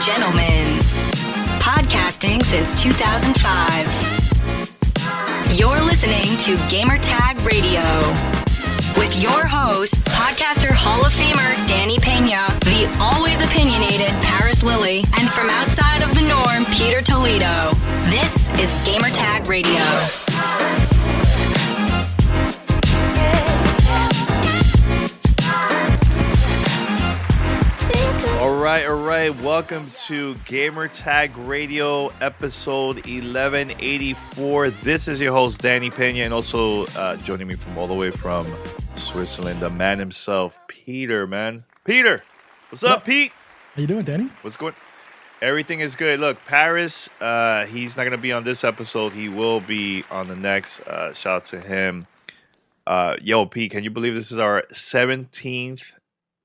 gentlemen, podcasting since 2005. You're listening to Gamertag Radio with your hosts, podcaster Hall of Famer Danny Pena, the always opinionated Paris Lilly, and from outside of the norm, Peter Toledo. This is Gamertag Radio. All right. Welcome to Gamertag Radio, episode 1184. This is your host, Danny Pena, and also joining me from all the way from Switzerland, the man himself, Peter, man. Peter, what's up, Pete? How you doing, Danny? What's going? Everything is good. Look, Paris, he's not going to be on this episode. He will be on the next. Shout out to him. Yo, Pete, can you believe this is our 17th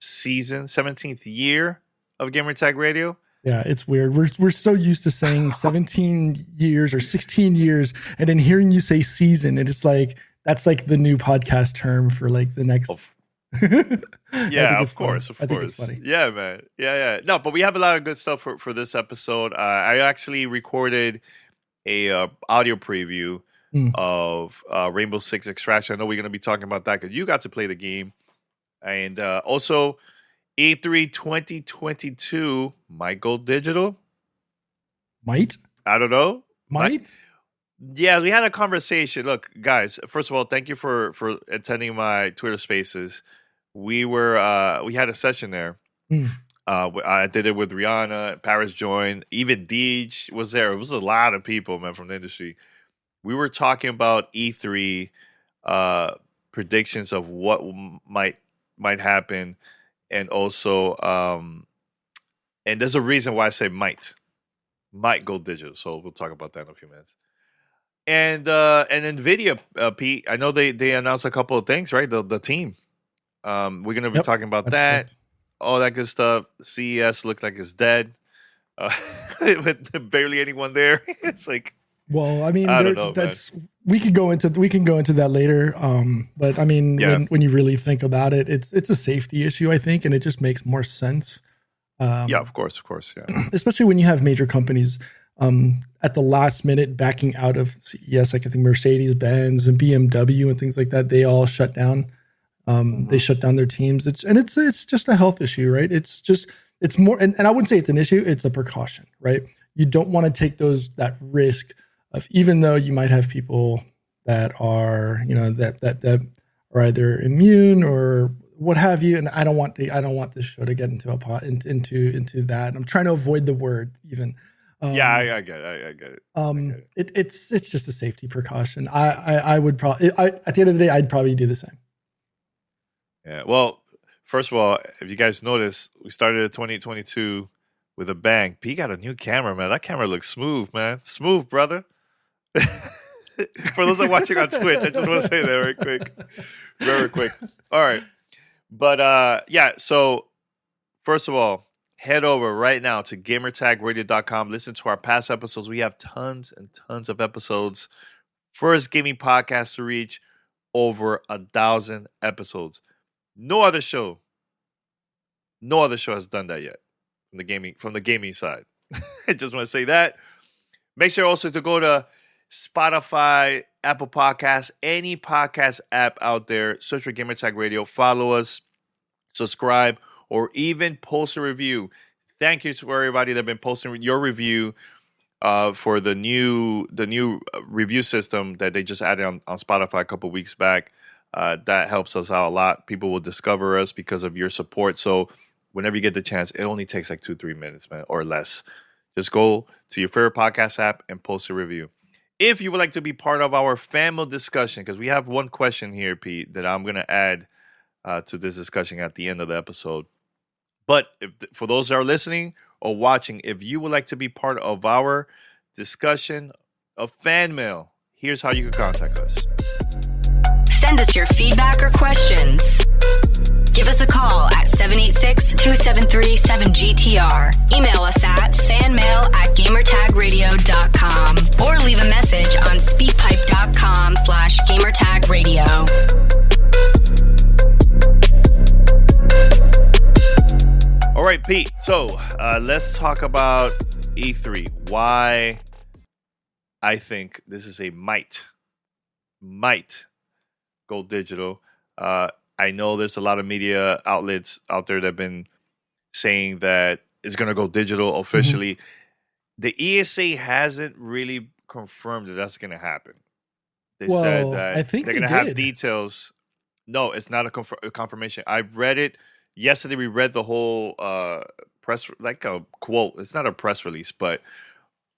season, 17th year of Gamertag Radio? Yeah, it's weird. We're so used to saying 17 years or 16 years, and then hearing you say season, and it's like that's like the new podcast term for like the next. Yeah, of course. I think it's funny. Yeah, man. Yeah. No, but we have a lot of good stuff for this episode. I actually recorded a audio preview of Rainbow Six Extraction. I know we're going to be talking about that because you got to play the game, and also E3 2022 might go digital. Might? I don't know. Might? Yeah, we had a conversation. Look, guys, first of all, thank you for attending my Twitter Spaces. We had a session there. I did it with Rihanna. Paris joined. Even Deej was there. It was a lot of people, man, from the industry. We were talking about E3 predictions of what might happen. And also, and there's a reason why I say might go digital. So we'll talk about that in a few minutes. And NVIDIA, Pete, I know they announced a couple of things, right? The team. We're going to be talking about that, correct. All that good stuff. CES looked like it's dead. With barely anyone there. It's like, well, I mean, I don't know, we can go into that later. But I mean, when you really think about it, it's a safety issue, I think, and it just makes more sense. Yeah, of course, yeah. Especially when you have major companies at the last minute backing out of CES, like I think Mercedes-Benz and BMW and things like that. They all shut down. They shut down their teams. It's just a health issue, right? It's more, and I wouldn't say it's an issue. It's a precaution, right? You don't want to take that risk of, even though you might have people that are, that are either immune or what have you. And I don't want this show to get into into that. I'm trying to avoid the word even. I get it. It's just a safety precaution. I would probably, at the end of the day, I'd probably do the same. Yeah. Well, first of all, if you guys notice, we started 2022 with a bang. P got a new camera, man. That camera looks smooth, man. Smooth, brother. For those that are watching on Twitch, I just want to say that very quick. All right. But so first of all, head over right now to gamertagradio.com. Listen to our past episodes. We have tons and tons of episodes. First gaming podcast to reach over 1,000 episodes. No other show has done that yet from the gaming side. I just want to say that. Make sure also to go to Spotify, Apple Podcasts, any podcast app out there. Search for Gamertag Radio. Follow us, subscribe, or even post a review. Thank you to everybody that have been posting your review for the new review system that they just added on Spotify a couple weeks back. That helps us out a lot. People will discover us because of your support. So whenever you get the chance, it only takes like 2-3 minutes, man, or less. Just go to your favorite podcast app and post a review. If you would like to be part of our family discussion, because we have one question here, Pete, that I'm going to add to this discussion at the end of the episode. But for those that are listening or watching, if you would like to be part of our discussion of fan mail, here's how you can contact us. Send us your feedback or questions. Give us a call at 786-273-7GTR. Email us at fanmail@gamertagradio.com or leave a message on speakpipe.com/gamertagradio. All right, Pete. So let's talk about E3. Why I think this is a might go digital. I know there's a lot of media outlets out there that have been saying that it's going to go digital officially. The ESA hasn't really confirmed that that's going to happen. They said that I think they're going to have details. No, it's not a confirmation. I've read it. Yesterday we read the whole press, like a quote. It's not a press release, but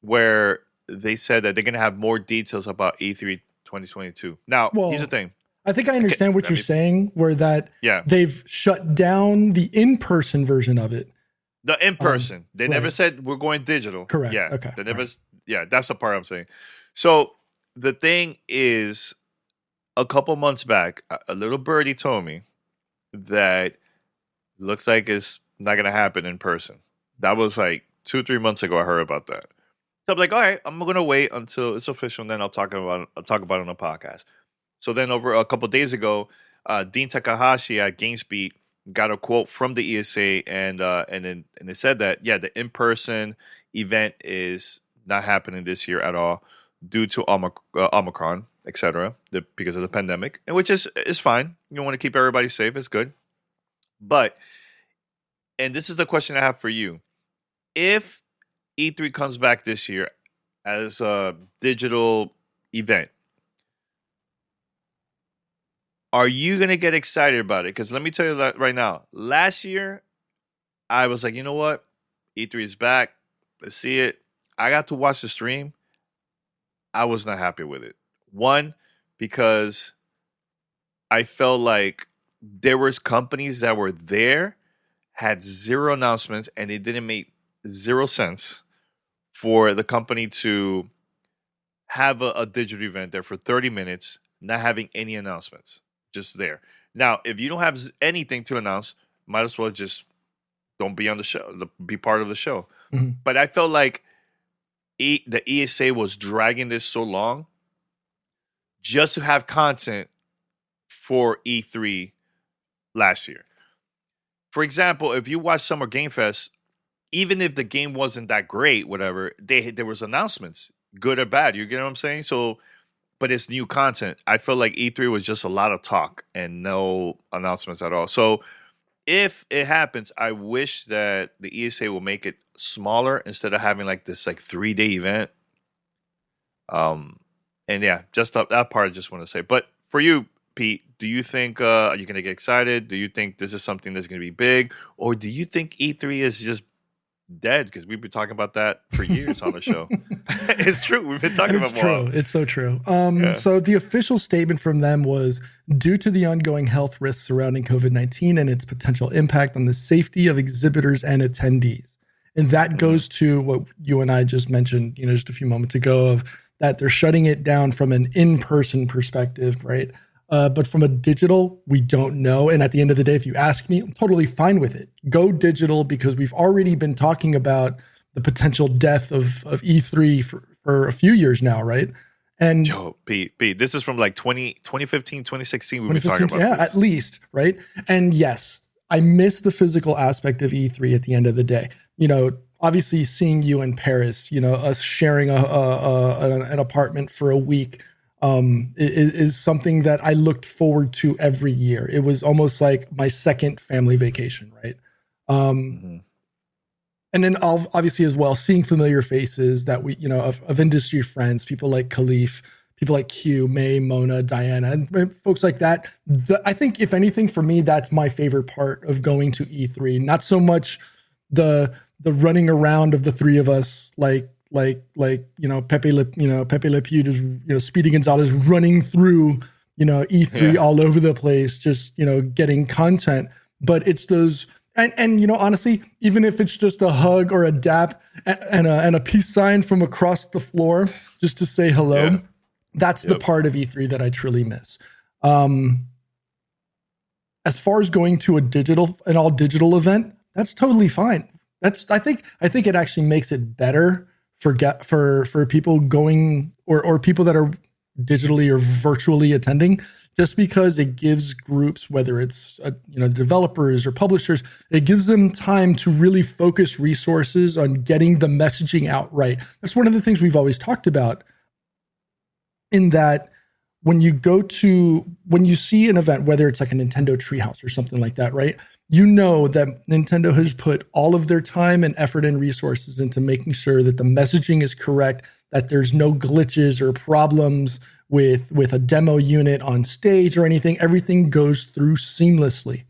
where they said that they're going to have more details about E3 2022. Now, here's the thing. I think I understand what you're saying, where that they've shut down the in-person version of it. The in-person. They never said we're going digital. Correct. Yeah. Okay. They never. Right. Yeah, that's the part I'm saying. So the thing is, a couple months back, a little birdie told me that looks like it's not going to happen in person. That was like 2-3 months ago. I heard about that. So I'm like, all right, I'm going to wait until it's official, and then I'll talk about it on the podcast. So then over a couple days ago, Dean Takahashi at GameSpeak got a quote from the ESA, and it said that, the in-person event is not happening this year at all due to Omicron, etc., because of the pandemic, and which is fine. You want to keep everybody safe. It's good. But, and this is the question I have for you. If E3 comes back this year as a digital event, are you going to get excited about it? Because let me tell you that right now. Last year, I was like, you know what? E3 is back. Let's see it. I got to watch the stream. I was not happy with it. One, because I felt like there was companies that were there, had zero announcements, and it didn't make zero sense for the company to have a digital event there for 30 minutes, not having any announcements, just there. Now, if you don't have anything to announce, might as well just don't be on the show, be part of the show. Mm-hmm. But I felt like the ESA was dragging this so long just to have content for E3 last year. For example, if you watch Summer Game Fest, even if the game wasn't that great, whatever, there was announcements, good or bad. You get what I'm saying? So, but it's new content. I feel like E3 was just a lot of talk and no announcements at all. So if it happens, I wish that the ESA will make it smaller instead of having like this 3-day event. And yeah, just that part I just want to say. But for you, Pete, do you think are you going to get excited? Do you think this is something that's going to be big? Or do you think E3 is just dead? Because we've been talking about that for years on the show. It's true. We've been talking about it. It's so true. So the official statement from them was, due to the ongoing health risks surrounding COVID-19 and its potential impact on the safety of exhibitors and attendees. And that goes to what you and I just mentioned, just a few moments ago, of that they're shutting it down from an in-person perspective, right? But from a digital, we don't know. And at the end of the day, if you ask me, I'm totally fine with it. Go digital, because we've already been talking about the potential death of E3 for a few years now, right? And Pete, this is from 2015, 2016. We've been talking about this. At least, right? And yes, I miss the physical aspect of E3 at the end of the day. Obviously seeing you in Paris, us sharing an apartment for a week, is something that I looked forward to every year. It was almost like my second family vacation, right? And then obviously as well, seeing familiar faces that we, of industry friends, people like Khalif, people like Q, May, Mona, Diana, and folks like that. I think if anything for me, that's my favorite part of going to E3. Not so much the running around of the three of us, like Pepe Le Pew, just Speedy Gonzalez running through E3 all over the place, just getting content. But it's those, and honestly, even if it's just a hug or a dap and a peace sign from across the floor just to say hello, that's the part of E3 that I truly miss. As far as going to an all digital event, that's totally fine. I think it actually makes it better for people going or people that are digitally or virtually attending, just because it gives groups, whether it's developers or publishers, it gives them time to really focus resources on getting the messaging out right. That's one of the things we've always talked about, in that when you see an event, whether it's like a Nintendo Treehouse or something like that, right? You know that Nintendo has put all of their time and effort and resources into making sure that the messaging is correct, that there's no glitches or problems with a demo unit on stage or anything. Everything goes through seamlessly.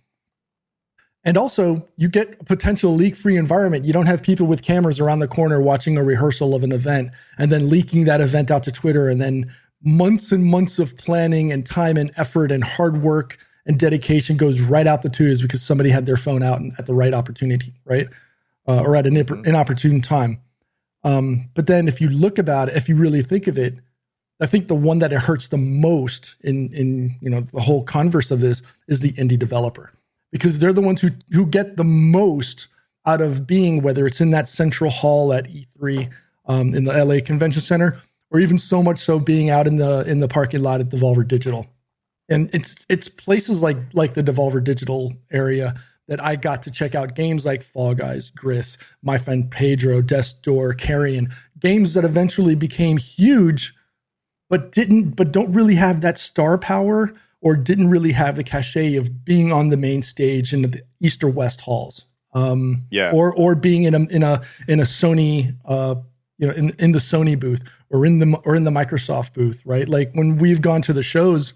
And also, you get a potential leak-free environment. You don't have people with cameras around the corner watching a rehearsal of an event and then leaking that event out to Twitter, and then months and months of planning and time and effort and hard work and dedication goes right out the tubes because somebody had their phone out at the right opportunity, right? Or at an inopportune time. But then if you look about it, if you really think of it, I think the one that it hurts the most in the whole converse of this is the indie developer, because they're the ones who get the most out of being, whether it's in that central hall at E3, in the LA Convention Center, or even so much so being out in the parking lot at Devolver Digital. And it's places like the Devolver Digital area that I got to check out games like Fall Guys, Gris, My Friend Pedro, Death's Door, Carrion, games that eventually became huge, but don't really have that star power, or didn't really have the cachet of being on the main stage in the East or West halls. Or being in a Sony, in the Sony booth or in the Microsoft booth, right? Like when we've gone to the shows,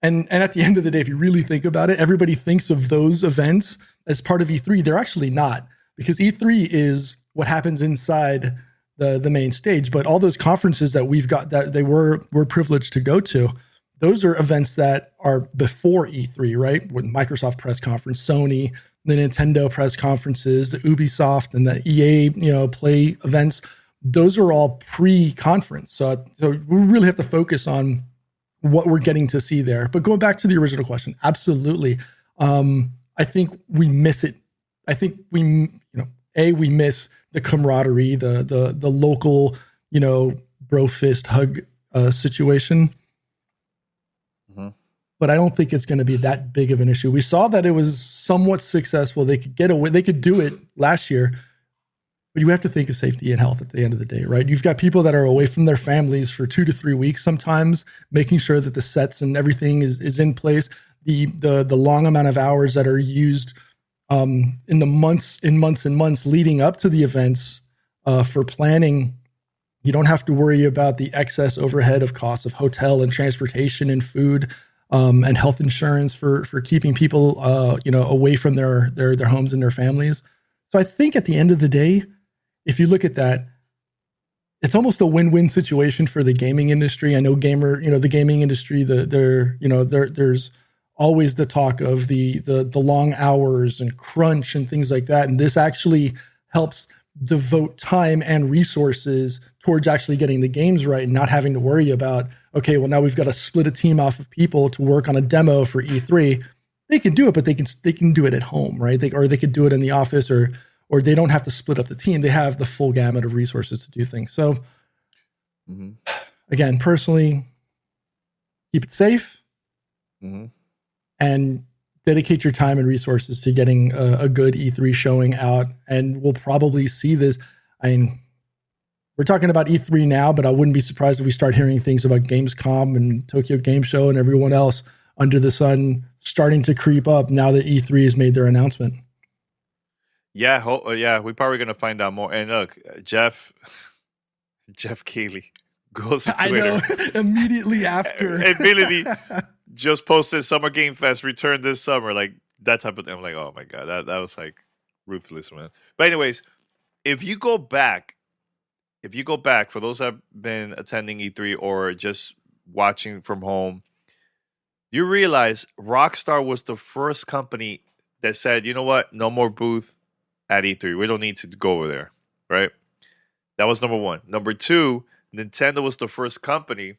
and at the end of the day, if you really think about it, everybody thinks of those events as part of E3. They're actually not, because E3 is what happens inside the main stage. But all those conferences that we've got, that we're privileged to go to, those are events that are before E3, right? With Microsoft press conference, Sony, the Nintendo press conferences, the Ubisoft and the EA, Play events. Those are all pre-conference. So we really have to focus on what we're getting to see there. But going back to the original question, absolutely. I think we miss it. I think we miss the camaraderie, the local, bro fist hug situation. Mm-hmm. But I don't think it's going to be that big of an issue. We saw that it was somewhat successful. They could get away. They could do it last year. But you have to think of safety and health at the end of the day, right? You've got people that are away from their families for 2 to 3 weeks sometimes, making sure that the sets and everything is in place. The long amount of hours that are used in months and months leading up to the events for planning. You don't have to worry about the excess overhead of costs of hotel and transportation and food and health insurance for keeping people away from their homes and their families. So I think at the end of the day, if you look at that, it's almost a win-win situation for the gaming industry. I know the gaming industry, there's always the talk of the long hours and crunch and things like that. And this actually helps devote time and resources towards actually getting the games right and not having to worry about, okay, well, now we've got to split a team off of people to work on a demo for E3. They can do it, but they can do it at home, right? They could do it in the office, or they don't have to split up the team. They have the full gamut of resources to do things. So again, personally, keep it safe and dedicate your time and resources to getting a good E3 showing out. And we'll probably see this. I mean, we're talking about E3 now, but I wouldn't be surprised if we start hearing things about Gamescom and Tokyo Game Show and everyone else under the sun starting to creep up now that E3 has made their announcement. Yeah, we're probably going to find out more. And look, Jeff Keighley goes to Twitter. I know, immediately after. Immediately just posted Summer Game Fest returned this summer. Like that type of thing. I'm like, oh my God, that was like ruthless, man. But anyways, if you go back, for those that have been attending E3 or just watching from home, you realize Rockstar was the first company that said, you know what, no more booth at E3. We don't need to go over there, right? That was number one. Number two, Nintendo was the first company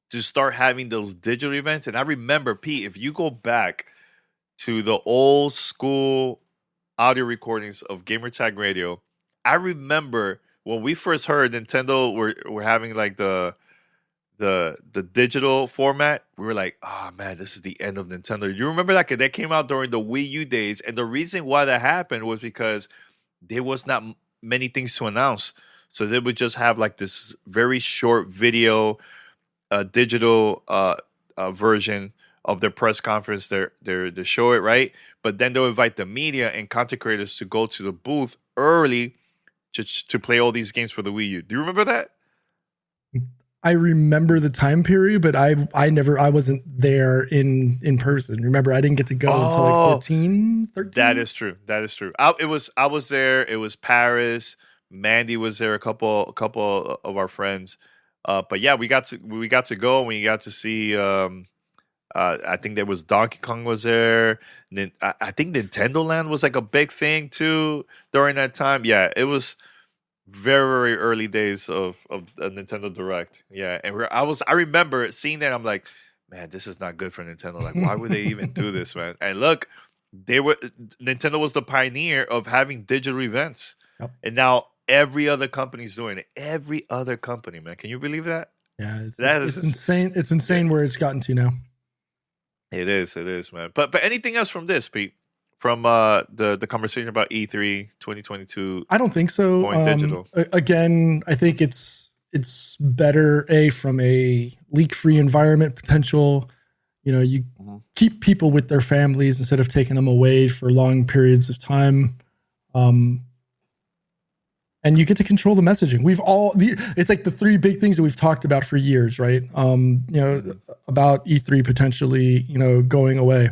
to start having those digital events. And I remember, Pete, if you go back to the old school audio recordings of Gamertag Radio, I remember when we first heard Nintendo were having like the the digital format, we were like, oh man, this is the end of Nintendo. You remember that? 'Cause that came out during the Wii U days, and the reason why that happened was because there was not many things to announce, so they would just have like this very short video, digital version of their press conference. They show it, right, but then they'll invite the media and content creators to go to the booth early to play all these games for the Wii U. Do you remember that? I remember the time period, but I wasn't there in person. Remember, I didn't get to go until like 14, 13. That is true. I was there. It was Paris. Mandy was there. A couple of our friends. But yeah, we got to go, and we got to see. I think there was Donkey Kong was there. And then I think Nintendo Land was like a big thing too during that time. Yeah, it was very, very early days of a Nintendo Direct. Yeah, and I remember seeing that. I'm like, man, this is not good for Nintendo. Like, why would they even do this, man? And look, Nintendo was the pioneer of having digital events, and now every other company's doing it. Every other company, man. Can you believe that? Yeah, it's insane. It's insane where it's gotten to now. It is, man. But anything else from this, Pete? From the conversation about E3 2022? I don't think so. Going digital. Again, I think it's better from a leak-free environment potential. You know, you keep people with their families instead of taking them away for long periods of time. And you get to control the messaging. It's like the three big things that we've talked about for years, right? You know, about E3 potentially, you know, going away.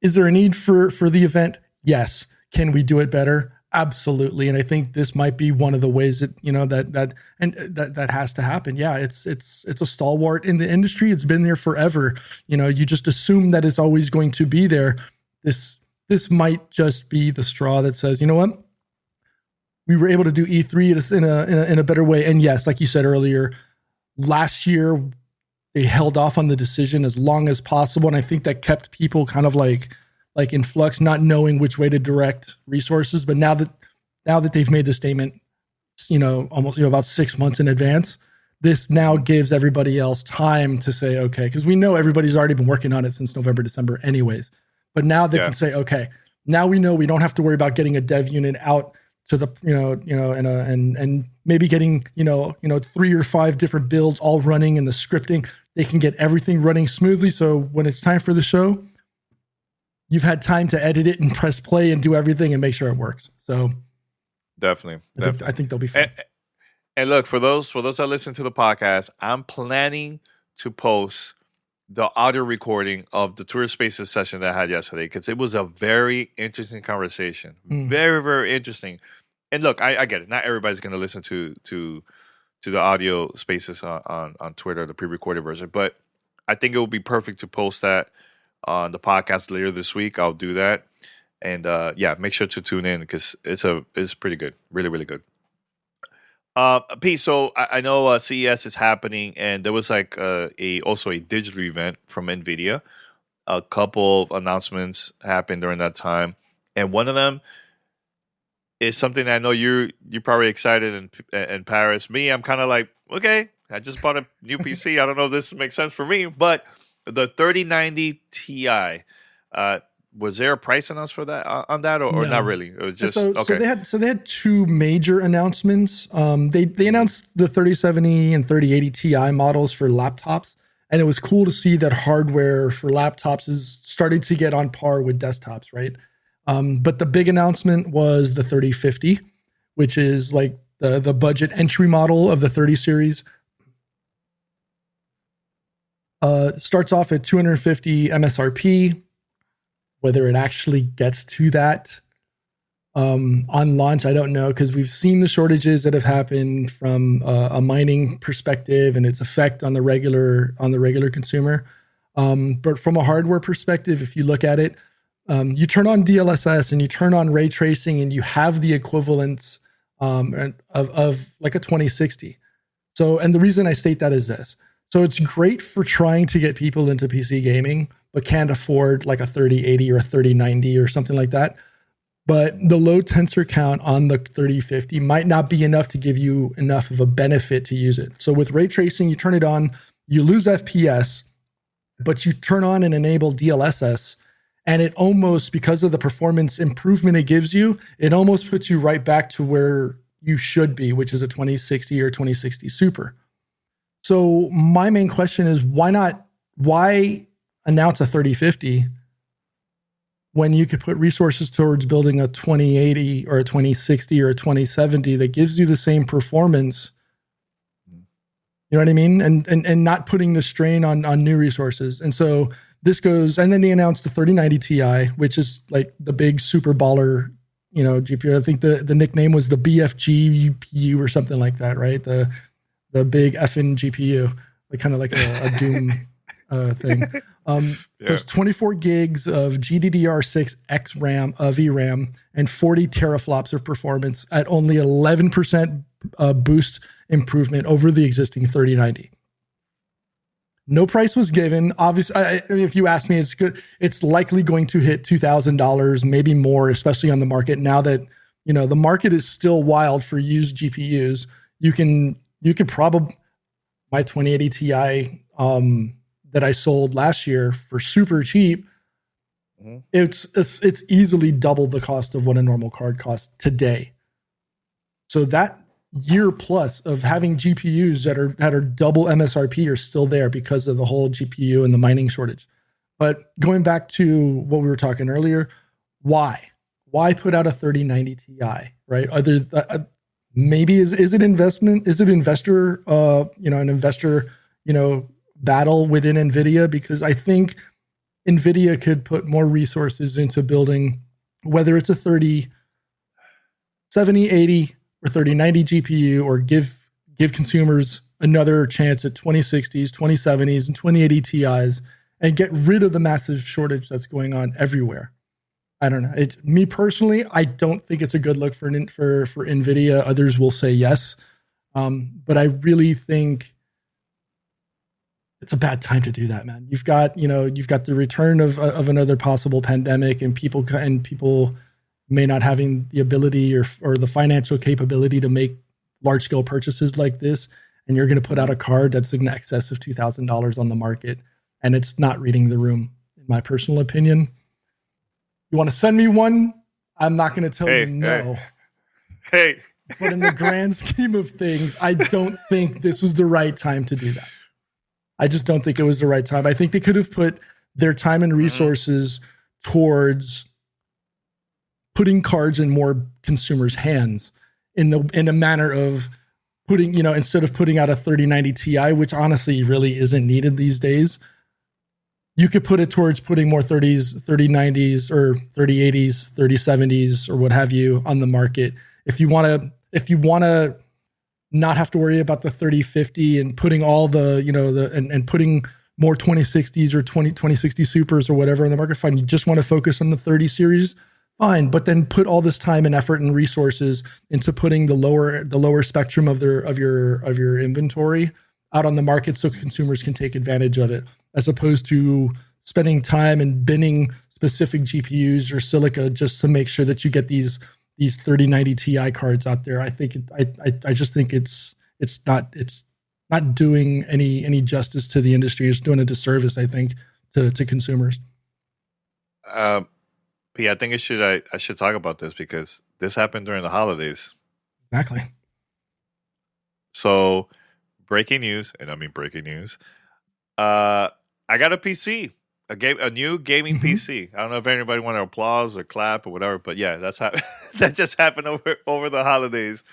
Is there a need for the event? Yes. Can we do it better? Absolutely. And I think this might be one of the ways that, you know, that has to happen. Yeah, it's a stalwart in the industry. It's been there forever. You know, you just assume that it's always going to be there. This might just be the straw that says, you know what? We were able to do E3 in a better way. And yes, like you said earlier, last year they held off on the decision as long as possible. And I think that kept people kind of like in flux, not knowing which way to direct resources. But now that they've made the statement, you know, almost, you know, about 6 months in advance, this now gives everybody else time to say, okay, because we know everybody's already been working on it since November, December anyways. But now they can say, okay, now we know we don't have to worry about getting a dev unit out to the, and maybe getting, you know, 3 or 5 different builds all running and the scripting. They can get everything running smoothly. So when it's time for the show, you've had time to edit it and press play and do everything and make sure it works. So definitely. I think they'll be fine. And look, for those that listen to the podcast, I'm planning to post the audio recording of the Tour Spaces session that I had yesterday, because it was a very interesting conversation. Very, very interesting. And look, I get it. Not everybody's going to listen to the audio spaces on Twitter, the pre-recorded version, but I think it will be perfect to post that on the podcast later this week. I'll do that. And yeah, make sure to tune in, because it's pretty good. Really, really good. Pete, so I know CES is happening, and there was like also a digital event from NVIDIA. A couple of announcements happened during that time, and one of them is something I know you're probably excited in Paris. Me, I'm kind of like, okay, I just bought a new PC. I don't know if this makes sense for me, but the 3090 Ti. Was there a price announced for that or no. Not really? It was just okay. So they had 2 major announcements. They announced the 3070 and 3080 Ti models for laptops, and it was cool to see that hardware for laptops is starting to get on par with desktops, right? But the big announcement was the 3050, which is like the budget entry model of the 30 series. Starts off at $250 MSRP. Whether it actually gets to that on launch, I don't know, because we've seen the shortages that have happened from a mining perspective and its effect on the regular consumer. But from a hardware perspective, if you look at it, you turn on DLSS and you turn on ray tracing, and you have the equivalence of like a 2060. So, and the reason I state that is this. So it's great for trying to get people into PC gaming, but can't afford like a 3080 or a 3090 or something like that. But the low tensor count on the 3050 might not be enough to give you enough of a benefit to use it. So with ray tracing, you turn it on, you lose FPS, but you turn on and enable DLSS, and it almost, because of the performance improvement it gives you, it almost puts you right back to where you should be, which is a 2060 or 2060 Super. So my main question is, why announce a 3050 when you could put resources towards building a 2080 or a 2060 or a 2070 that gives you the same performance? You know what I mean? And not putting the strain on new resources. And so this goes, and then they announced the 3090 Ti, which is like the big super baller, GPU. I think the nickname was the BFG GPU or something like that, right? The big effing GPU, like kind of like a Doom thing. There's 24 gigs of GDDR6 XRAM, VRAM, and 40 teraflops of performance at only 11% boost improvement over the existing 3090. No price was given. Obviously, if you ask me, it's good. It's likely going to hit $2,000, maybe more, especially on the market now that the market is still wild for used GPUs. You could probably my 2080 Ti that I sold last year for super cheap. Mm-hmm. It's easily double the cost of what a normal card costs today. So that year plus of having GPUs that are double MSRP are still there because of the whole GPU and the mining shortage. But going back to what we were talking earlier, why put out a 3090 Ti, right? Maybe is it investment? Is it investor? An investor, battle within NVIDIA, because I think NVIDIA could put more resources into building, whether it's a 3070, 80, or 3090 GPU, or give consumers another chance at 2060s, 2070s, and 2080 Ti's, and get rid of the massive shortage that's going on everywhere. I don't know. Me personally, I don't think it's a good look for NVIDIA. Others will say yes, but I really think it's a bad time to do that, man. You've got the return of another possible pandemic, and people may not having the ability or the financial capability to make large scale purchases like this. And you're going to put out a card that's in excess of $2,000 on the market, and it's not reading the room, in my personal opinion. You want to send me one? I'm not going to tell you no. Hey. But in the grand scheme of things, I don't think this was the right time to do that. I just don't think it was the right time. I think they could have put their time and resources towards putting cards in more consumers' hands in a manner of putting, instead of putting out a 3090 Ti, which honestly really isn't needed these days. You could put it towards putting more 3090s or 3080s, 3070s, or what have you on the market. If you want to not have to worry about the 3050 and putting all and putting more 2060s or 2060 Supers or whatever in the market, fine. You just want to focus on the 30 series, fine. But then put all this time and effort and resources into putting the lower spectrum of your inventory out on the market so consumers can take advantage of it, as opposed to spending time and binning specific GPUs or silica just to make sure that you get these 3090 Ti cards out there. I just think it's not doing any justice to the industry. It's doing a disservice, I think, to consumers. I think I should talk about this because this happened during the holidays. Exactly. So, breaking news, and I mean breaking news. I got a PC, a new gaming PC. I don't know if anybody want to applause or clap or whatever, but yeah, that just happened over the holidays.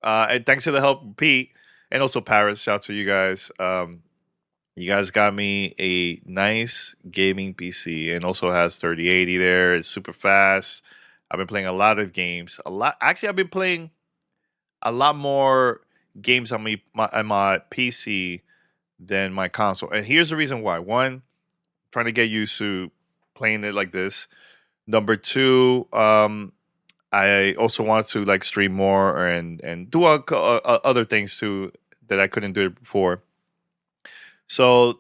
And thanks to the help of Pete and also Paris. Shout out to you guys. You guys got me a nice gaming PC, and also has 3080 there. It's super fast. I've been playing a lot of games. Actually, I've been playing a lot more games on my PC than my console. And here's the reason why. One, trying to get used to playing it like this. Number two, I also want to stream more and do other things too that I couldn't do before. So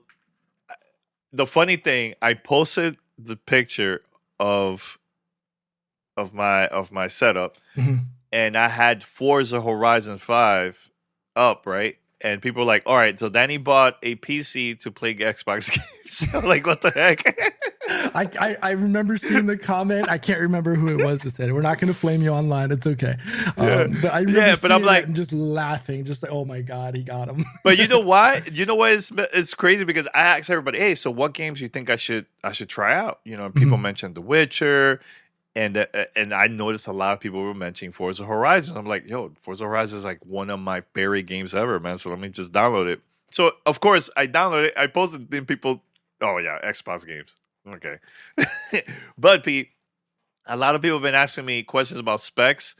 the funny thing, I posted the picture of my setup, and I had Forza Horizon 5 up, right? and people were like, all right, so Danny bought a PC to play Xbox games. I'm like, what the heck? I remember seeing the comment. I can't remember who it was that said it. We're not going to flame you online. It's okay. But I remember seeing I'm like, and just laughing, just like, oh my God, he got him. But you know why? You know why it's crazy? Because I asked everybody, hey, so what games do you think I should try out? You know, people mentioned The Witcher, and I noticed a lot of people were mentioning Forza Horizon. I'm like, yo, Forza Horizon is like one of my favorite games ever, man. So let me just download it. So of course I downloaded it. I posted, then people, oh yeah, Xbox games. Okay. But Pete, a lot of people have been asking me questions about specs.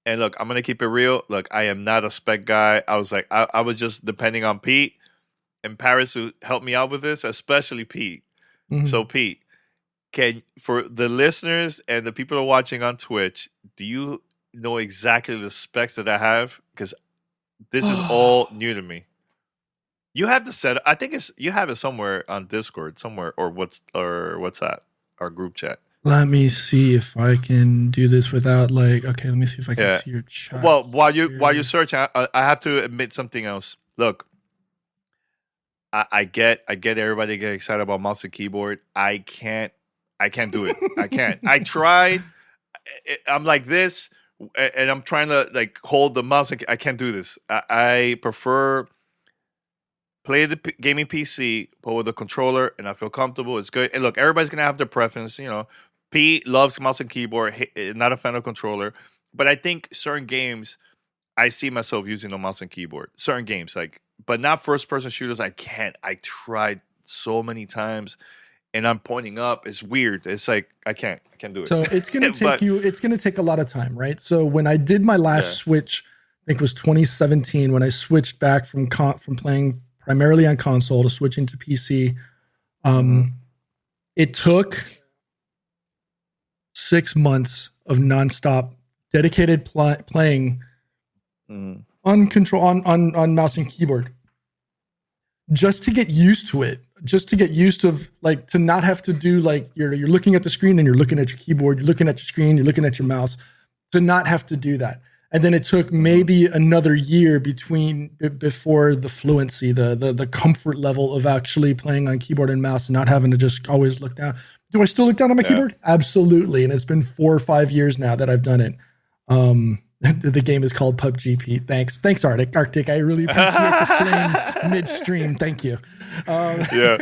And look, I'm going to keep it real. Look, I am not a spec guy. I was like, I was just depending on Pete and Paris to help me out with this, especially Pete. So Pete, for the listeners and the people who are watching on Twitch, do you know exactly the specs that I have? Because this is all new to me. You have the setup. I think you have it somewhere on Discord, somewhere, or WhatsApp, our group chat. Let me see if I can do this without okay, let me see if I can see your chat. Well, while you search, I have to admit something else. Look, I get everybody get excited about mouse and keyboard. I can't do it. I can't. I tried. I'm like this, and I'm trying to like hold the mouse. I can't do this. I prefer play the gaming PC, but with a controller, and I feel comfortable. It's good. And look, everybody's gonna have their preference. You know, Pete loves mouse and keyboard. Not a fan of controller, but I think certain games, I see myself using the mouse and keyboard. Certain games, but not first-person shooters. I can't. I tried so many times, and I'm pointing up. It's weird. It's like I can't do it. So it's gonna take It's gonna take a lot of time, right? So when I did my last switch, I think it was 2017 when I switched back from playing primarily on console to switching to PC. It took 6 months of nonstop dedicated playing on mouse and keyboard, just to get used to it, just to get used to to not have to do you're looking at the screen and you're looking at your keyboard, you're looking at your screen, you're looking at your mouse, to not have to do that. And then it took maybe another year before the fluency, the comfort level of actually playing on keyboard and mouse and not having to just always look down. Do I still look down on my keyboard? Absolutely. And it's been 4 or 5 years now that I've done it. The game is called PUBG, Pete. Thanks, Arctic. I really appreciate the flame midstream. Thank you. PUBG,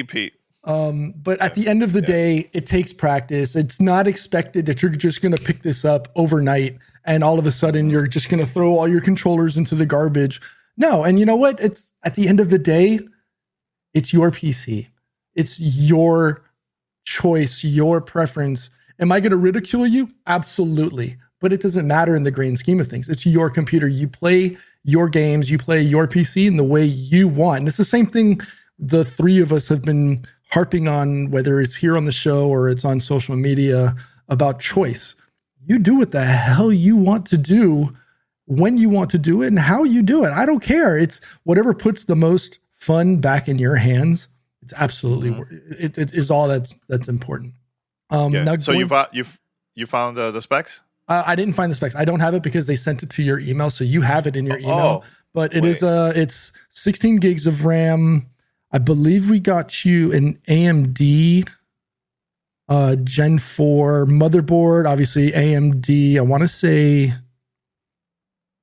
Pete. But at the end of the day, it takes practice. It's not expected that you're just going to pick this up overnight and all of a sudden you're just going to throw all your controllers into the garbage. No. And you know what? It's at the end of the day, it's your PC. It's your choice, your preference. Am I going to ridicule you? Absolutely. But it doesn't matter in the grand scheme of things. It's your computer. You play your games, you play your PC in the way you want. And it's the same thing the three of us have been harping on, whether it's here on the show or it's on social media, about choice. You do what the hell you want to do, when you want to do it, and how you do it. I don't care. It's whatever puts the most fun back in your hands. It's absolutely it is all that's important. Now so you found the specs? I didn't find the specs. I don't have it because they sent it to your email, so you have it in your email. But it's 16 gigs of RAM. I believe we got you an AMD Gen 4 motherboard, obviously AMD. I want to say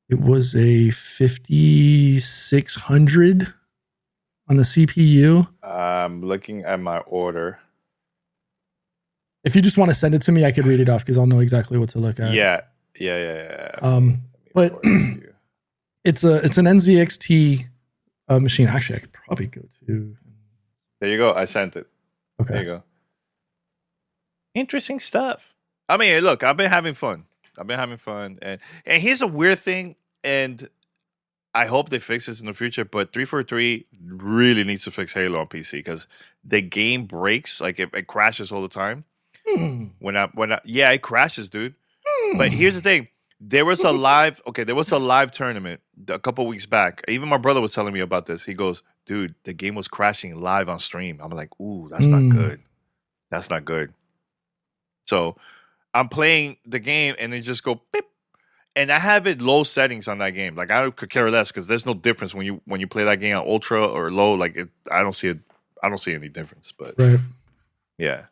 it was a 5600 on the CPU. I'm looking at my order. If you just want to send it to me, I could read it off because I'll know exactly what to look at. Yeah. But it's an NZXT machine. Actually, I could probably go to. There you go. I sent it. Okay. There you go. Interesting stuff. I mean, look, I've been having fun, and here's a weird thing, and I hope they fix this in the future. But 343 really needs to fix Halo on PC because the game breaks, like it crashes all the time. It crashes, dude. But here's the thing. There was a live tournament a couple weeks back. Even my brother was telling me about this. He goes, dude, the game was crashing live on stream. I'm like, ooh, that's not good. That's not good. So I'm playing the game and it just go beep. And I have it low settings on that game. Like I could care less because there's no difference when you play that game on ultra or low. Like I don't see any difference. But right. Yeah.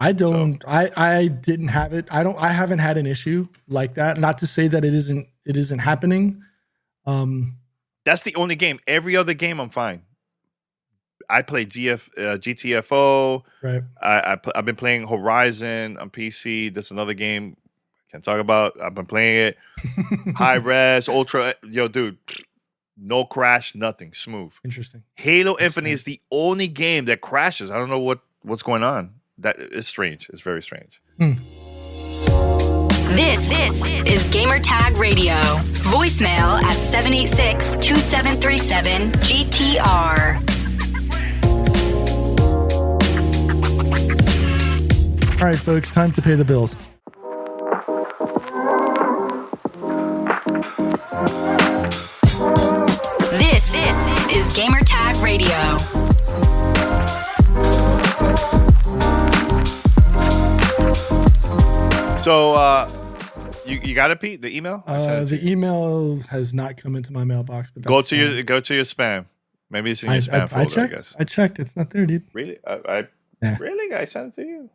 I don't. So. I didn't have it. I haven't had an issue like that. Not to say that it isn't happening. That's the only game. Every other game, I'm fine. I play GTFO. Right. I've been playing Horizon on PC. That's another game I can't talk about. I've been playing it. High res, ultra. Yo, dude, no crash, nothing. Smooth. Interesting. Halo Infinite is the only game that crashes. I don't know what's going on. That is strange. It's very strange. This is Gamertag Radio. Voicemail at 786-2737-GTR. All right, folks, time to pay the bills. This is Gamertag Radio. So, you got it, Pete? The email? The email has not come into my mailbox. But go to your spam. Maybe it's in your spam folder. Checked. I guess. I checked. It's not there, dude. Really? Really? I sent it to you.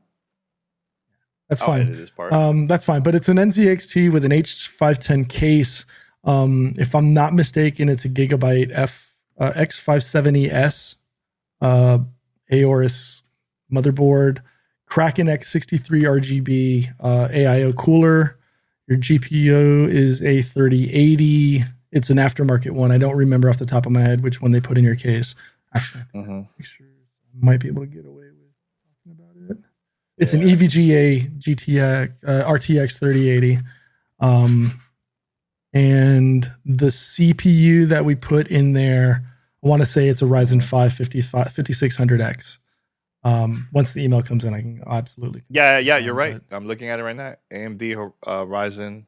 That's fine. Edit this part. That's fine. But it's an NZXT with an H510 case. If I'm not mistaken, it's a Gigabyte X570S Aorus motherboard. Kraken X63 RGB AIO cooler. Your GPU is a 3080. It's an aftermarket one. I don't remember off the top of my head which one they put in your case. Actually, I might be able to get away with talking about it. It's an EVGA RTX 3080. And the CPU that we put in there, I want to say it's a Ryzen 5 5600X. Once the email comes in, I can absolutely. Yeah, you're right. I'm looking at it right now. AMD Ryzen.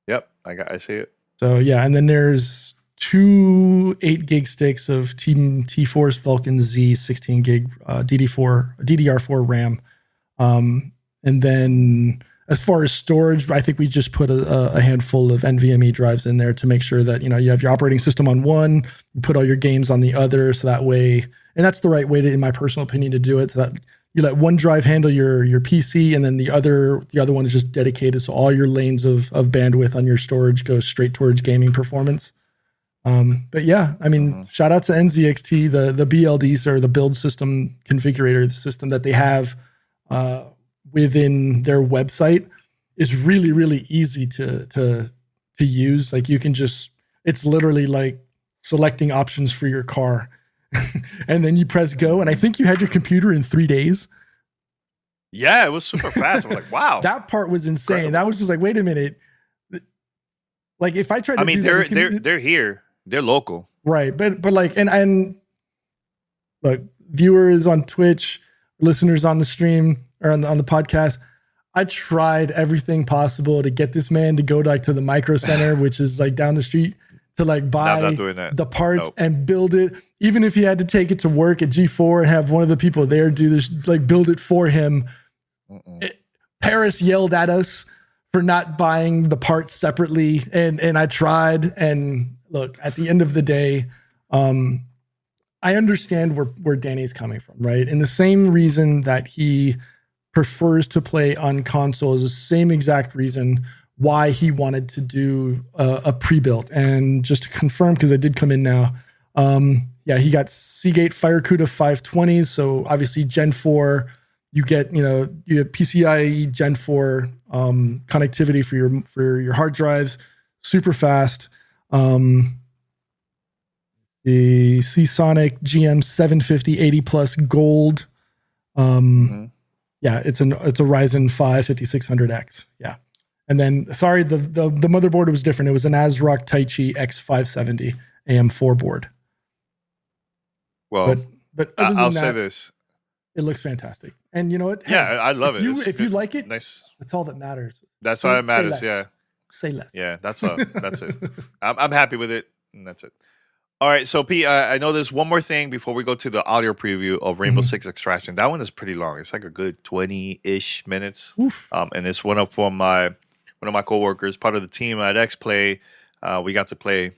Yep, I see it. So yeah, and then there's two 8 gig sticks of T-Force Vulcan Z 16 gig DDR4 RAM. And then as far as storage, I think we just put a handful of NVMe drives in there to make sure that, you have your operating system on one, you put all your games on the other, so that way, and that's the right way to, in my personal opinion, to do it, so that you let one drive handle your PC, and then the other one is just dedicated, so all your lanes of bandwidth on your storage goes straight towards gaming performance. But yeah, I mean, shout out to NZXT, the BLDs, or the build system configurator, the system that they have within their website is really, really easy to use. Like, you can just, it's literally like selecting options for your car. And then you press go, and I think you had your computer in 3 days. Yeah, it was super fast. I'm like, wow. That part was insane. Incredible. That was just like, wait a minute. Like, if I tried to they're here. They're local. Right. But like, and look, viewers on Twitch, listeners on the stream or on the podcast, I tried everything possible to get this man to go to the Micro Center, which is like down the street, to like buy the parts and build it. Even if he had to take it to work at G4 and have one of the people there do this, like build it for him. Paris yelled at us for not buying the parts separately. And I tried, and look, at the end of the day, I understand where Danny's coming from, right? And the same reason that he prefers to play on console is the same exact reason why he wanted to do a pre-built. And just to confirm, because I did come in now, he got Seagate FireCuda 520s. So obviously Gen 4, you have PCIe Gen 4 connectivity for your hard drives, super fast. The Seasonic GM 750 80 plus gold. Yeah, it's a Ryzen 5 5600X. Yeah. And then, sorry, the motherboard was different. It was an ASRock Taichi X570 AM4 board. Well, but I'll say this. It looks fantastic. And you know what? Yeah, I love it. If you like it, nice. That's all that matters. That's all that matters, yeah. Say less. Yeah, that's it. I'm happy with it, and that's it. All right, so Pete, I know there's one more thing before we go to the audio preview of Rainbow Six Extraction. That one is pretty long. It's like a good 20-ish minutes. And it's one one of my coworkers, part of the team at X Play. We got to play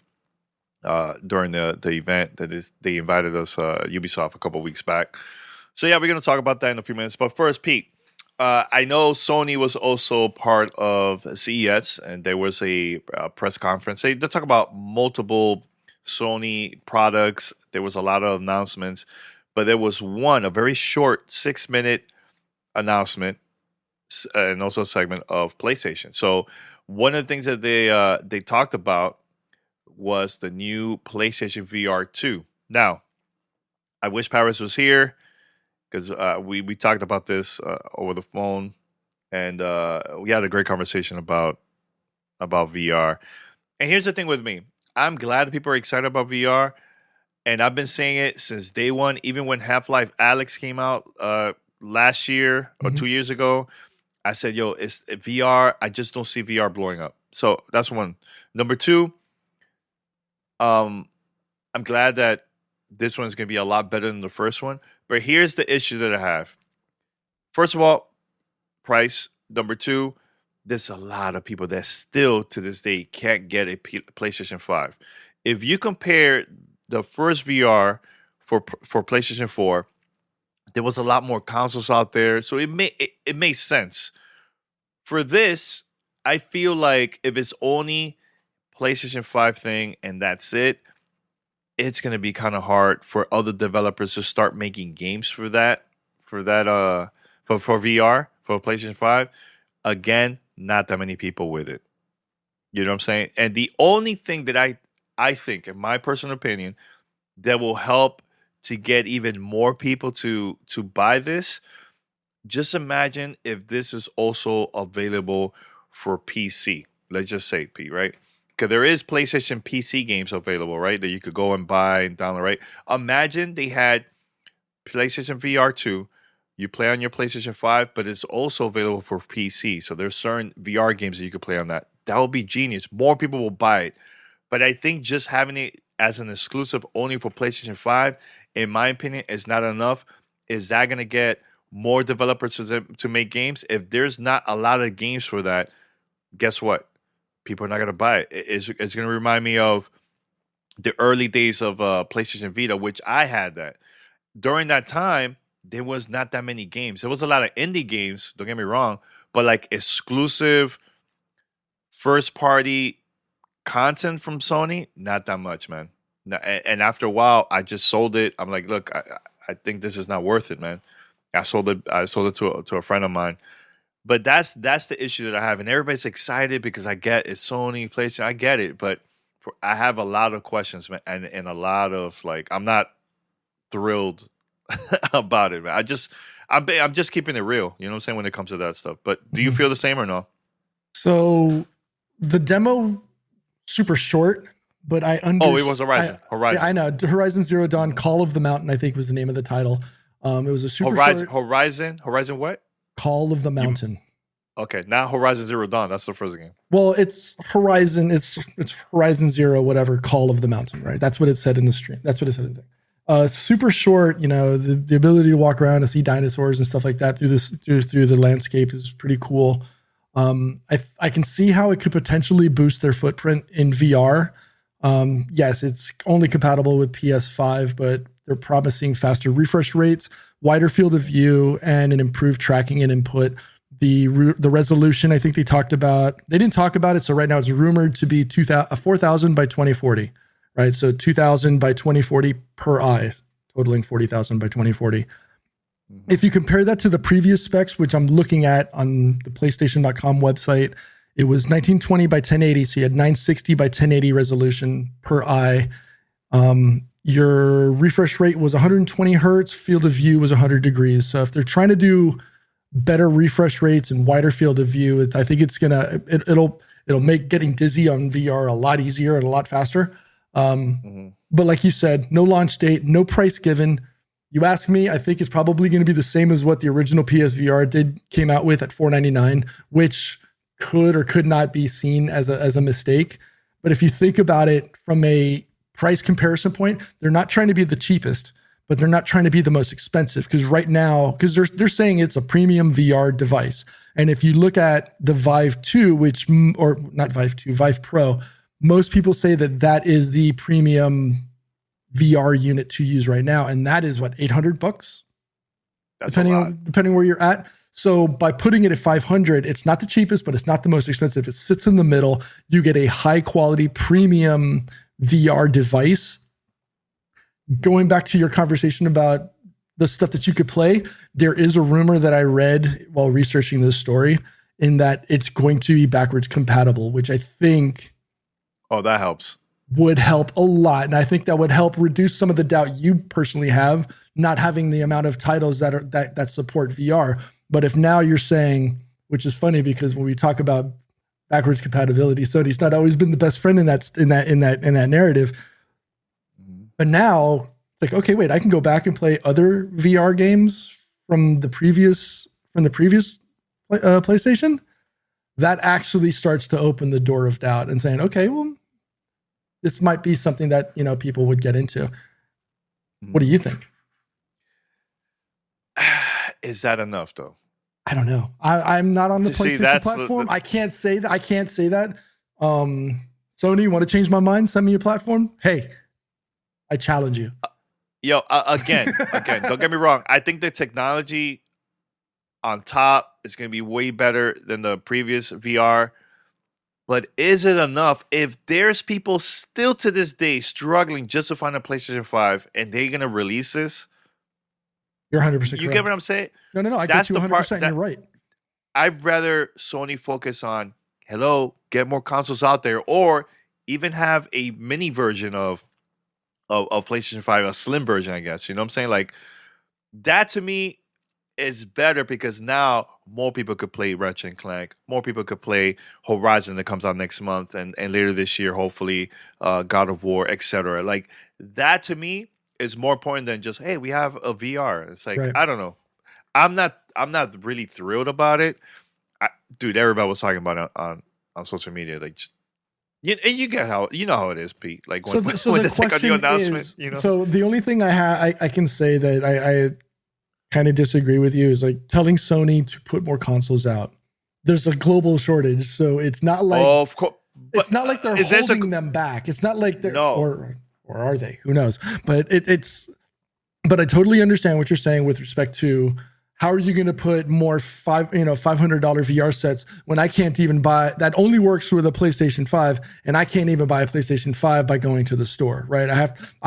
during the event they invited us, Ubisoft, a couple weeks back. So yeah, we're going to talk about that in a few minutes. But first, Pete, I know Sony was also part of CES, and there was a press conference. They talk about multiple Sony products. There was a lot of announcements, but there was a very short 6-minute announcement and also a segment of PlayStation. So one of the things that they talked about was the new PlayStation VR2. Now, I wish Paris was here because we talked about this over the phone, and we had a great conversation about VR. And here's the thing with me. I'm glad that people are excited about VR, and I've been saying it since day one, even when Half-Life Alyx came out last year or 2 years ago. I said, yo, it's VR. I just don't see VR blowing up. So that's one. Number two, I'm glad that this one's going to be a lot better than the first one. But here's the issue that I have. First of all, price. Number two, there's a lot of people that still to this day can't get a PlayStation 5. If you compare the first VR for PlayStation 4, there was a lot more consoles out there, so it makes sense. For this, I feel like if it's only PlayStation 5 thing and that's it, it's going to be kind of hard for other developers to start making games for VR, for PlayStation 5. Again, not that many people with it. You know what I'm saying? And the only thing that I think, in my personal opinion, that will help to get even more people to buy this, just imagine if this is also available for PC. Let's just say, Pete, right? Because there is PlayStation PC games available, right? That you could go and buy and download, right? Imagine they had PlayStation VR2. You play on your PlayStation 5, but it's also available for PC. So there's certain VR games that you could play on that. That would be genius. More people will buy it. But I think just having it as an exclusive only for PlayStation 5, in my opinion, is not enough. Is that going to get more developers to make games? If there's not a lot of games for that, guess what? People are not going to buy it. It's going to remind me of the early days of PlayStation Vita, which I had that. During that time, there was not that many games. There was a lot of indie games, don't get me wrong, but like exclusive first-party content from Sony, not that much, man. And after a while, I just sold it. I'm like, look, I think this is not worth it, man. I sold it to a friend of mine. But that's the issue that I have. And everybody's excited because I get it's Sony, PlayStation. I get it. But I have a lot of questions, man, and a lot of, like, I'm not thrilled about it, man. I'm just keeping it real. You know what I'm saying, when it comes to that stuff. But do you feel the same or no? So the demo, super short, but I understand. Oh, it was Horizon. Yeah, I know. Horizon Zero Dawn, Call of the Mountain, I think was the name of the title. It was a super short. Horizon what? Call of the Mountain. Okay, not Horizon Zero Dawn. That's the first game. Well, it's Horizon. It's Horizon Zero, whatever. Call of the Mountain, right? That's what it said in the stream. That's what it said in the thing. Super short. You know, the ability to walk around and see dinosaurs and stuff like that through the landscape is pretty cool. I can see how it could potentially boost their footprint in VR. Yes, it's only compatible with PS5, but they're promising faster refresh rates, wider field of view, and an improved tracking and input. The resolution, I think they didn't talk about it. So right now it's rumored to be 4,000 by 2040, right? So 2,000 by 2040 per eye, totaling 40,000 by 2040. Mm-hmm. If you compare that to the previous specs, which I'm looking at on the PlayStation.com website, it was 1920 by 1080. So you had 960 by 1080 resolution per eye. Your refresh rate was 120 hertz. Field of view was 100 degrees. So if they're trying to do better refresh rates and wider field of view, I think it'll make getting dizzy on VR a lot easier and a lot faster. But like you said, no launch date, no price given. You ask me, I think it's probably going to be the same as what the original PSVR came out with at $499, which could or could not be seen as a mistake. But if you think about it from a price comparison point, they're not trying to be the cheapest, but they're not trying to be the most expensive. Because right now, because they're saying it's a premium VR device. And if you look at the Vive 2, or not Vive 2, Vive Pro, most people say that is the premium VR unit to use right now. And that is what, $800? Depending where you're at. So by putting it at 500, it's not the cheapest, but it's not the most expensive. It sits in the middle. You get a high quality premium VR device. Going back to your conversation about the stuff that you could play, there is a rumor that I read while researching this story in that it's going to be backwards compatible, which I think that helps. Would help a lot. And I think that would help reduce some of the doubt you personally have, not having the amount of titles that support VR. But if now you're saying, which is funny because when we talk about backwards compatibility, Sony's not always been the best friend in that narrative. But now it's like, okay, wait, I can go back and play other VR games from the previous PlayStation. That actually starts to open the door of doubt and saying, okay, well, this might be something that, people would get into. What do you think? Is that enough though? I don't know. I'm not on the PlayStation platform. I can't say that. Sony, you want to change my mind? Send me a platform. Hey, I challenge you. Again, don't get me wrong. I think the technology on top is going to be way better than the previous VR. But is it enough if there's people still to this day struggling just to find a PlayStation 5 and they're going to release this? You're 100% correct. You get what I'm saying? No. I get you 100%. You're right. I'd rather Sony focus on, get more consoles out there, or even have a mini version of PlayStation 5, a slim version, I guess. You know what I'm saying? Like, that to me is better because now more people could play Ratchet & Clank. More people could play Horizon that comes out next month and later this year, hopefully, God of War, etc. Like, that to me is more important than just, hey, we have a VR. It's like, right. I don't know. I'm not really thrilled about it. Dude, everybody was talking about it on social media. Like, you get how it is, Pete. Like when the second new announcement, So the only thing I can say that I kind of disagree with you is like telling Sony to put more consoles out. There's a global shortage, so it's not like of course, it's not like they're holding them back. It's not like they're or are they? Who knows? But but I totally understand what you're saying with respect to how are you going to put more $500 VR sets when I can't even buy that only works with a PlayStation 5 and I can't even buy a PlayStation 5 by going to the store, right? I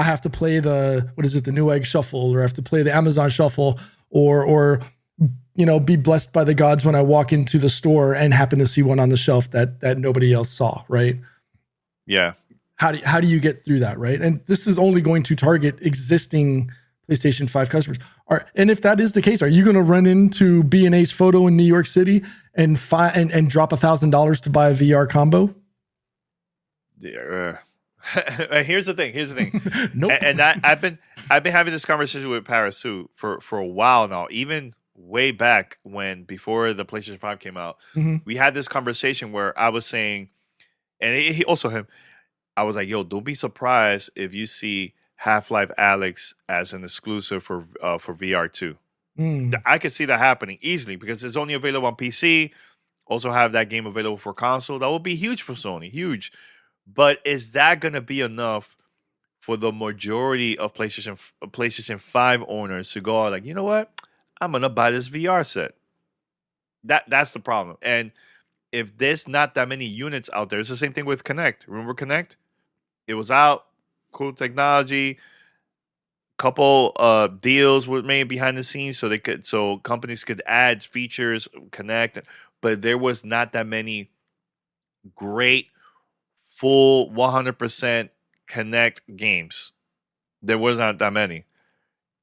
have to play the Newegg Shuffle, or I have to play the Amazon Shuffle, or be blessed by the gods when I walk into the store and happen to see one on the shelf that nobody else saw, right? Yeah. How do you get through that, right? And this is only going to target existing PlayStation 5 customers. And if that is the case, are you going to run into B&H Photo in New York City and drop $1,000 to buy a VR combo? Yeah. Here's the thing. Nope. And I've been having this conversation with Paris too for a while now, even way back before the PlayStation 5 came out. Mm-hmm. We had this conversation where I was saying, and he also him, I was like, yo, don't be surprised if you see Half-Life Alyx as an exclusive for VR2. I could see that happening easily because it's only available on PC. Also have that game available for console. That would be huge for Sony, huge. But is that going to be enough for the majority of PlayStation 5 owners to go out like, you know what? I'm going to buy this VR set. That's the problem. And if there's not that many units out there, it's the same thing with Kinect. Remember Kinect? It was out. Cool technology, couple deals were made behind the scenes so companies could add features, connect, but there was not that many great full 100% connect games. There was not that many,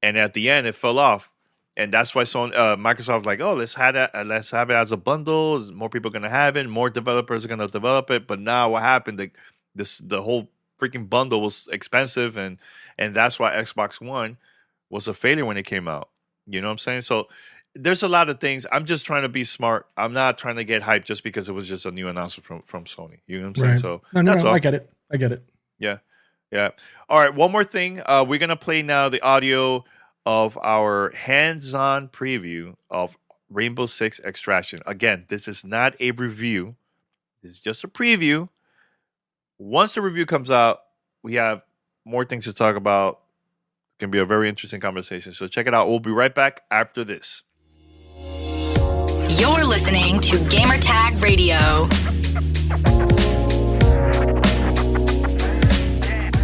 and at the end it fell off, and that's why Microsoft was like, oh, let's have it as a bundle. More people are gonna have it, more developers are gonna develop it. But now what happened? The whole freaking bundle was expensive, and that's why Xbox One was a failure when it came out. You know what I'm saying? So there's a lot of things. I'm just trying to be smart. I'm not trying to get hyped just because it was just a new announcement from Sony. You know what I'm saying? Right. So no, I get it. Yeah. All right, one more thing. We're gonna play now the audio of our hands-on preview of Rainbow Six Extraction. Again, this is not a review. This is just a preview. Once the review comes out, we have more things to talk about. It's going to be a very interesting conversation. So check it out. We'll be right back after this. You're listening to Gamertag Radio.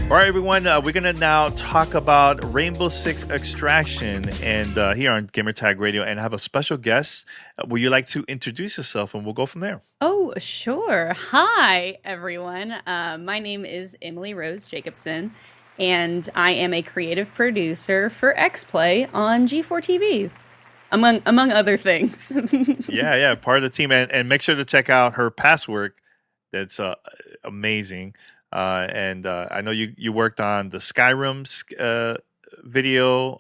All right, everyone. We're going to now talk about Rainbow Six Extraction and here on Gamertag Radio, and have a special guest. Would you like to introduce yourself, and we'll go from there? Oh, sure. Hi, everyone. My name is Emily Rose Jacobson, and I am a creative producer for XPlay on G4 TV, among other things. Yeah, part of the team. And make sure to check out her past work. That's amazing. And I know you worked on the Skyrim video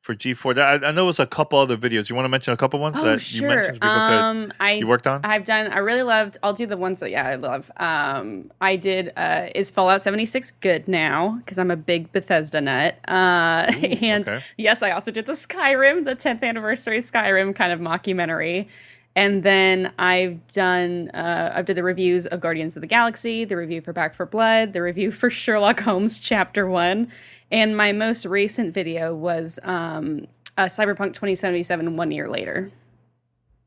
for G4. I know it was a couple other videos. You want to mention a couple ones that sure. you mentioned you worked on? I'll do the ones that I love. I did is Fallout 76 good now? Because I'm a big Bethesda nut. And yes, I also did the Skyrim, the 10th anniversary Skyrim kind of mockumentary. And then I've did the reviews of Guardians of the Galaxy, the review for Back 4 Blood, the review for Sherlock Holmes Chapter 1. And my most recent video was Cyberpunk 2077 1 year later.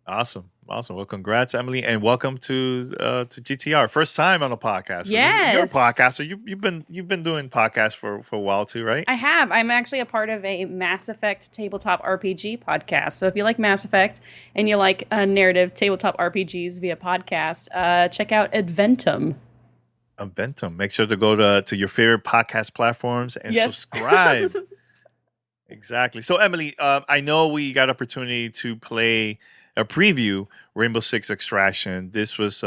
Awesome. Well, congrats, Emily, and welcome to GTR. First time on a podcast. So yes. You're a podcaster. You've been doing podcasts for a while too, right? I have. I'm actually a part of a Mass Effect tabletop RPG podcast. So if you like Mass Effect and you like narrative tabletop RPGs via podcast, check out Adventum. Adventum. Make sure to go to your favorite podcast platforms and subscribe. Exactly. So, Emily, I know we got opportunity to play a preview Rainbow Six Extraction. This was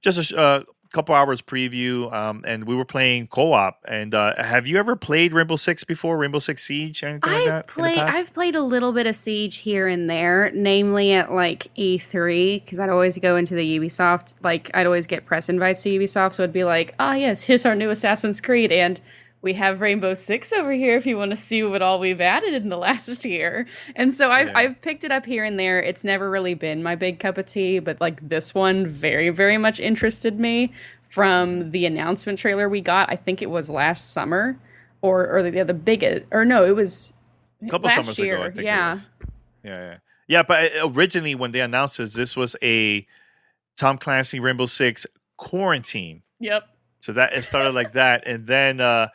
just a couple hours preview, and we were playing co-op. And have you ever played Rainbow Six before? Rainbow Six Siege, anything like that? I've played a little bit of Siege here and there, namely at like E3, because I'd always go into the Ubisoft. Like I'd always get press invites to Ubisoft, so it'd be like, yes, here's our new Assassin's Creed, and we have Rainbow Six over here if you want to see what all we've added in the last year. And so I've picked it up here and there. It's never really been my big cup of tea, but like this one very, very much interested me from the announcement trailer we got. I think it was last summer or the biggest, or no, it was a couple last summers year. ago, I think it was. Yeah, but originally when they announced this was a Tom Clancy Rainbow Six Quarantine. Yep. So that it started like that, and then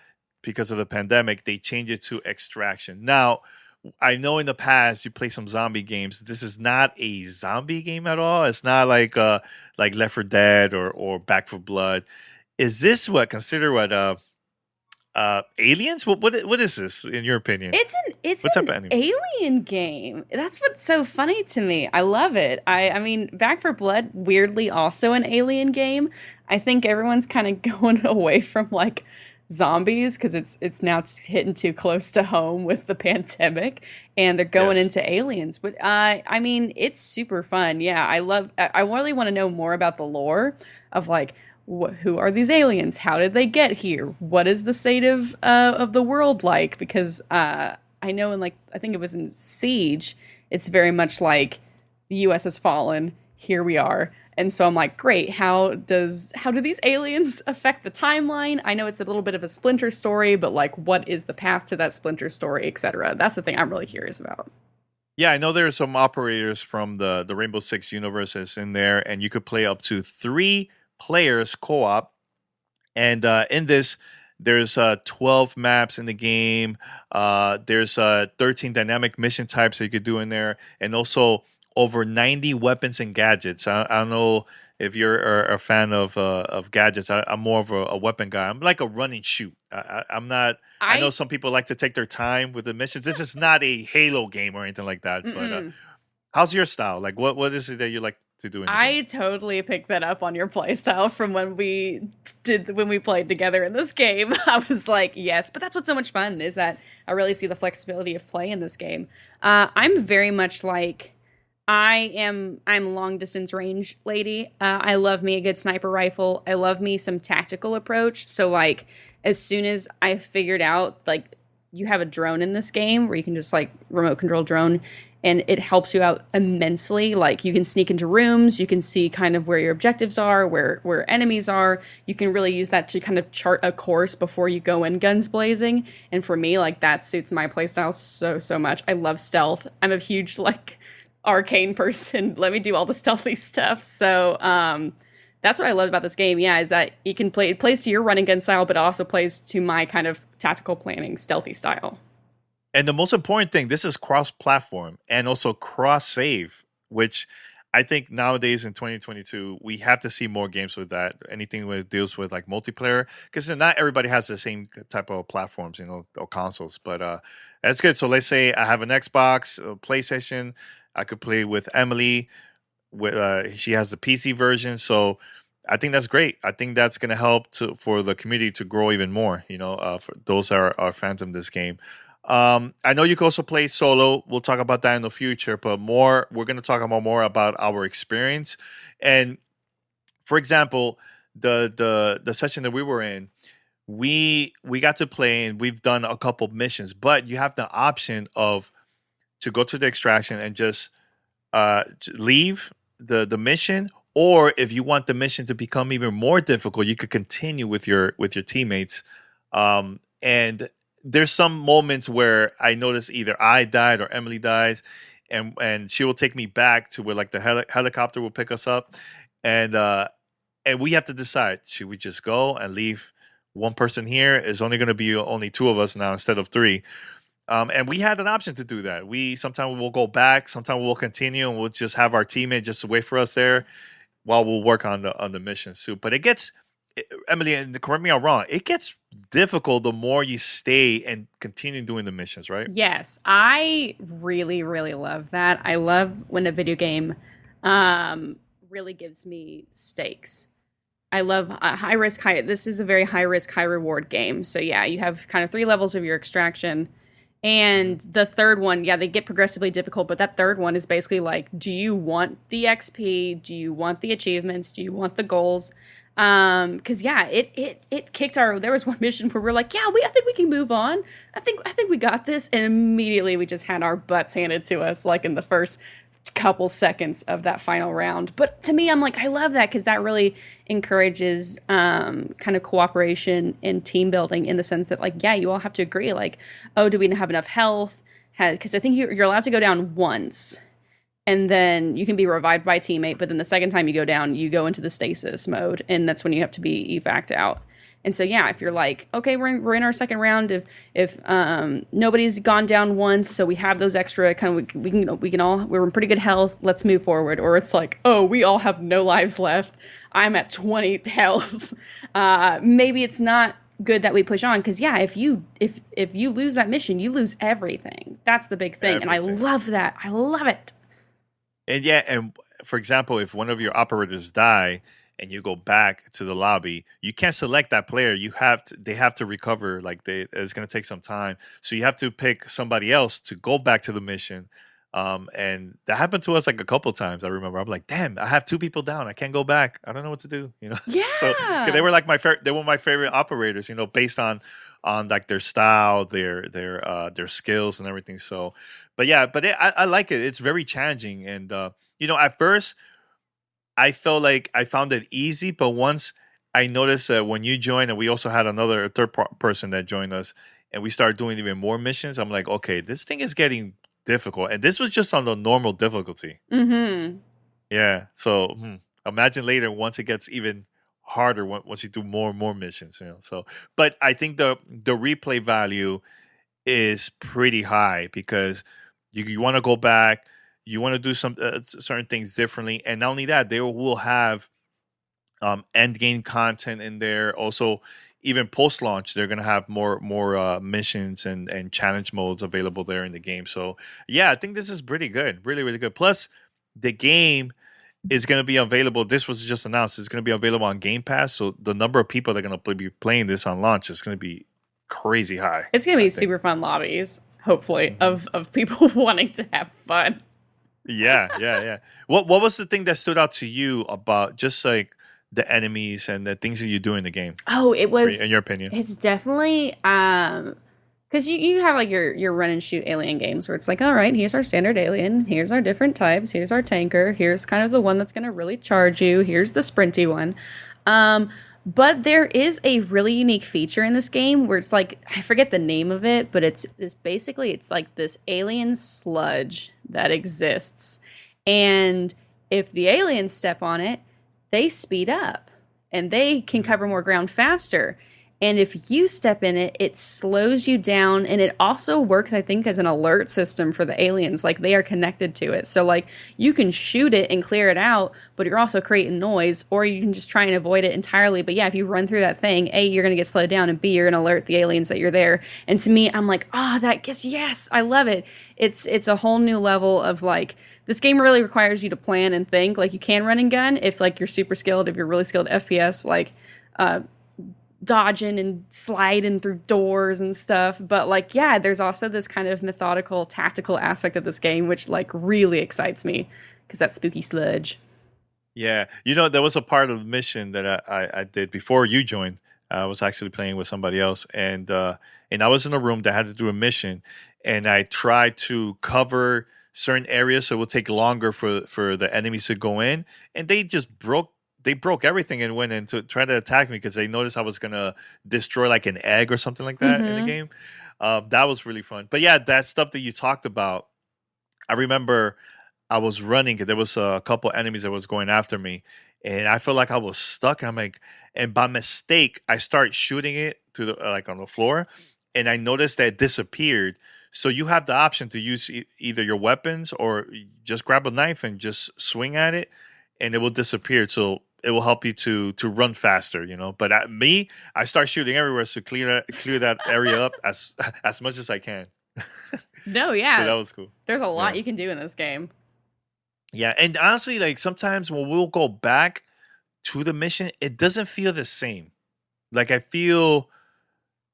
because of the pandemic, they changed it to Extraction. Now, I know in the past you play some zombie games. This is not a zombie game at all. It's not like Left 4 Dead or Back 4 Blood. Is this considered aliens? What is this in your opinion? It's an alien game. That's what's so funny to me. I love it. I mean, Back 4 Blood, weirdly also an alien game. I think everyone's kind of going away from like zombies because it's now hitting too close to home with the pandemic, and they're going into aliens. But I mean, it's super fun. Yeah, I really want to know more about the lore of like who are these aliens? How did they get here? What is the state of the world like? Because I know in I think it was in Siege, it's very much like the U.S. has fallen. Here we are. And so I'm like, great, how do these aliens affect the timeline? I know it's a little bit of a Splinter story, but like, what is the path to that Splinter story, etc.? That's the thing I'm really curious about. Yeah, I know there are some operators from the Rainbow Six universes in there, and you could play up to 3 players co-op. And in this, there's 12 maps in the game. There's 13 dynamic mission types that you could do in there, and also over 90 weapons and gadgets. I don't know if you're a fan of gadgets. I'm more of a weapon guy. I'm like a run and shoot. I'm not. I know some people like to take their time with the missions. This is not a Halo game or anything like that. But how's your style? Like, what is it that you like to do in the game? Totally picked that up on your play style from when we played together in this game. I was like, yes, but that's what's so much fun is that I really see the flexibility of play in this game. I'm very much like. I'm long distance range lady. I love me a good sniper rifle. I love me some tactical approach. So like as soon as I figured out like you have a drone in this game where you can just like remote control drone and it helps you out immensely. Like, you can sneak into rooms, you can see kind of where your objectives are, where enemies are. You can really use that to kind of chart a course before you go in guns blazing. And for me, like, that suits my playstyle so much. I love stealth. I'm a huge, like, arcane person. Let me do all the stealthy stuff. So that's what I love about this game. Yeah, is that you can play, it plays to your run and gun style, but also plays to my kind of tactical planning, stealthy style. And the most important thing, this is cross-platform and also cross-save, which I think nowadays in 2022, we have to see more games with that. Anything that deals with like multiplayer, because not everybody has the same type of platforms, or consoles. But that's good. So let's say I have an Xbox, a PlayStation. I could play with Emily. She has the PC version, so I think that's great. I think that's going to help for the community to grow even more. For those are fans of this game. I know you can also play solo. We'll talk about that in the future, but we're going to talk more about our experience. And for example, the session that we were in, we got to play and we've done a couple missions, but you have the option to go to the extraction and just leave the mission, or if you want the mission to become even more difficult, you could continue with your teammates. And there's some moments where I notice either I died or Emily dies, and she will take me back to where like the helicopter will pick us up, and we have to decide, should we just go and leave one person here? It's only going to be only two of us now instead of three. And we had an option to do that. Sometimes we'll go back, sometimes we'll continue, and we'll just have our teammate just wait for us there while we'll work on the missions too. But Emily, and correct me if I'm wrong, it gets difficult the more you stay and continue doing the missions, right? Yes, I really, really love that. I love when a video game really gives me stakes. I love high risk, high. This is a very high risk, high reward game. So yeah, you have kind of 3 levels of your extraction. And the third one, yeah, they get progressively difficult, but that third one is basically like, do you want the XP? Do you want the achievements? Do you want the goals? Because yeah, it kicked there was one mission where we're like, yeah, I think we can move on. I think we got this, and immediately we just had our butts handed to us, like in the first couple seconds of that final round. But to me, I'm like, I love that, because that really encourages kind of cooperation and team building, in the sense that, like, yeah, you all have to agree, like, oh, do we have enough health? Because I think you're allowed to go down once, and then you can be revived by a teammate, but then the second time you go down, you go into the stasis mode, and that's when you have to be evac'd out. And so, yeah, if you're like, okay, we're in our second round, if nobody's gone down once, so we have those extra kind of, we're in pretty good health, let's move forward. Or it's like, oh, we all have no lives left, I'm at 20 health. Maybe it's not good that we push on, because yeah, if you lose that mission, you lose everything. That's the big thing. Everything. And I love that. I love it. And yeah, and for example, if one of your operators die and you go back to the lobby, you can't select that player. They have to recover. Like it's going to take some time. So you have to pick somebody else to go back to the mission. And that happened to us like a couple of times. I remember I'm like, damn, I have 2 people down. I can't go back. I don't know what to do. Yeah. So they were like they were my favorite operators, based on like their style, their skills and everything. So, but yeah, I like it. It's very challenging. And, at first I felt like I found it easy, but once I noticed that when you joined, and we also had another third person that joined us, and we started doing even more missions, I'm like, okay, this thing is getting difficult. And this was just on the normal difficulty. Mm-hmm. Yeah. So imagine later once it gets even harder, once you do more and more missions. So, but I think the replay value is pretty high, because you want to go back. You want to do some certain things differently, and not only that, they will have end game content in there. Also, even post launch, they're gonna have more missions and challenge modes available there in the game. So yeah, I think this is pretty good, really really good. Plus, the game is gonna be available. This was just announced. It's gonna be available on Game Pass. So the number of people that are gonna be playing this on launch is gonna be crazy high. It's gonna be super fun lobbies, hopefully, of people wanting to have fun. Yeah. What was the thing that stood out to you about just like the enemies and the things that you do in the game? Oh, it was, in your opinion. It's definitely Because you have like your run and shoot alien games where it's like, all right, here's our standard alien, here's our different types, here's our tanker, here's kind of the one that's going to really charge you, here's the sprinty one. But there is a really unique feature in this game where it's like, I forget the name of it, but it's basically it's like this alien sludge that exists. And if the aliens step on it, they speed up and they can cover more ground faster. And if you step in it, it slows you down. And it also works, I think, as an alert system for the aliens. Like, they are connected to it. So, like, you can shoot it and clear it out, but you're also creating noise. Or you can just try and avoid it entirely. But, yeah, if you run through that thing, A, you're going to get slowed down. And B, you're going to alert the aliens that you're there. And to me, I'm like, yes, I love it. It's a whole new level of, like, this game really requires you to plan and think. Like, you can run and gun if, like, you're super skilled, if you're really skilled FPS, like, dodging and sliding through doors and stuff. But, like, yeah, there's also this kind of methodical, tactical aspect of this game, which, like, really excites me because that's spooky sludge. Yeah. You know, there was a part of the mission that I did before you joined. I was actually playing with somebody else, and I was in a room that had to do a mission, and I tried to cover certain areas so it would take longer for the enemies to go in, and they just broke everything and went in to try to attack me because they noticed I was gonna destroy like an egg or something like that in the game. That was really fun. But yeah, that stuff that you talked about, I remember I was running because there was a couple enemies that was going after me, and I felt like I was stuck. I'm like, and by mistake, I start shooting it to the like on the floor, and I noticed that it disappeared. So you have the option to use either your weapons or just grab a knife and just swing at it, and it will disappear. So it will help you to run faster, you know. But I start shooting everywhere to clear that area up as much as I can. No, yeah. So that was cool. There's a lot you can do in this game. Yeah, and honestly, like sometimes when we'll go back to the mission, it doesn't feel the same. Like I feel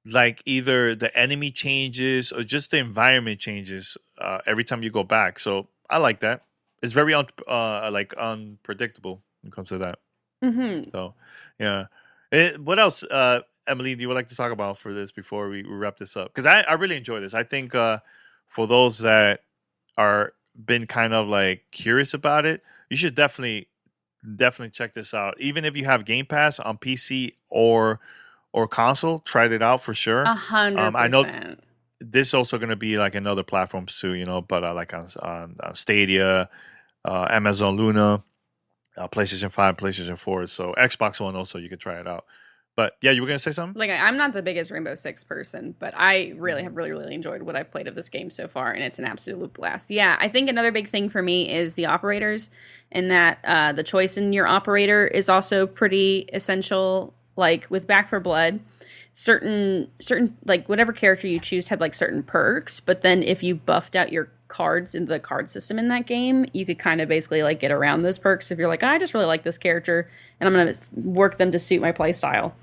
like either the enemy changes or just the environment changes every time you go back. So I like that. It's very unpredictable when it comes to that. Mm-hmm. So, yeah. What else, Emily, do you would like to talk about for this before we wrap this up? Because I really enjoy this. I think for those that are been kind of like curious about it, you should definitely check this out. Even if you have Game Pass on PC or console, try it out for sure. 100%. I know this is also going to be like in other platforms too, you know, but like on Stadia, Amazon Luna, PlayStation 5, PlayStation 4. So Xbox One also, you can try it out. But yeah, you were going to say something? Like, I'm not the biggest Rainbow Six person, but I really have really enjoyed what I've played of this game so far, and it's an absolute blast. Yeah, I think another big thing for me is the operators, and that the choice in your operator is also pretty essential. Like, with Back 4 Blood, certain like, whatever character you choose had, like, certain perks, but then if you buffed out your cards in the card system in that game, you could kind of basically like get around those perks if you're like, I just really like this character and I'm going to work them to suit my play style.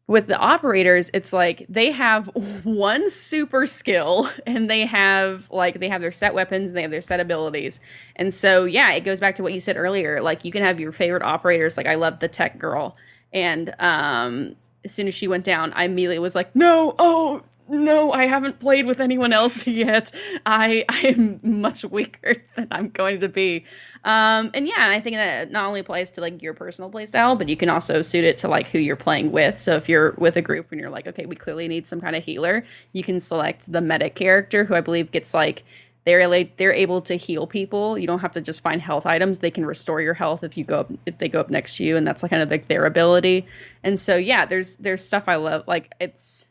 With the operators, it's like they have one super skill and they have their set weapons and they have their set abilities. And so, yeah, it goes back to what you said earlier. Like, you can have your favorite operators. Like, I love the tech girl. And as soon as she went down, I immediately was like, no, I haven't played with anyone else yet. I am much weaker than I'm going to be. And I think that not only applies to like your personal play style, but you can also suit it to like who you're playing with. So if you're with a group and you're like, okay, we clearly need some kind of healer, you can select the medic character, who I believe gets like, they're able to heal people. You don't have to just find health items. They can restore your health if they go up next to you, and that's like kind of like their ability. And so yeah, there's stuff I love. Like, it's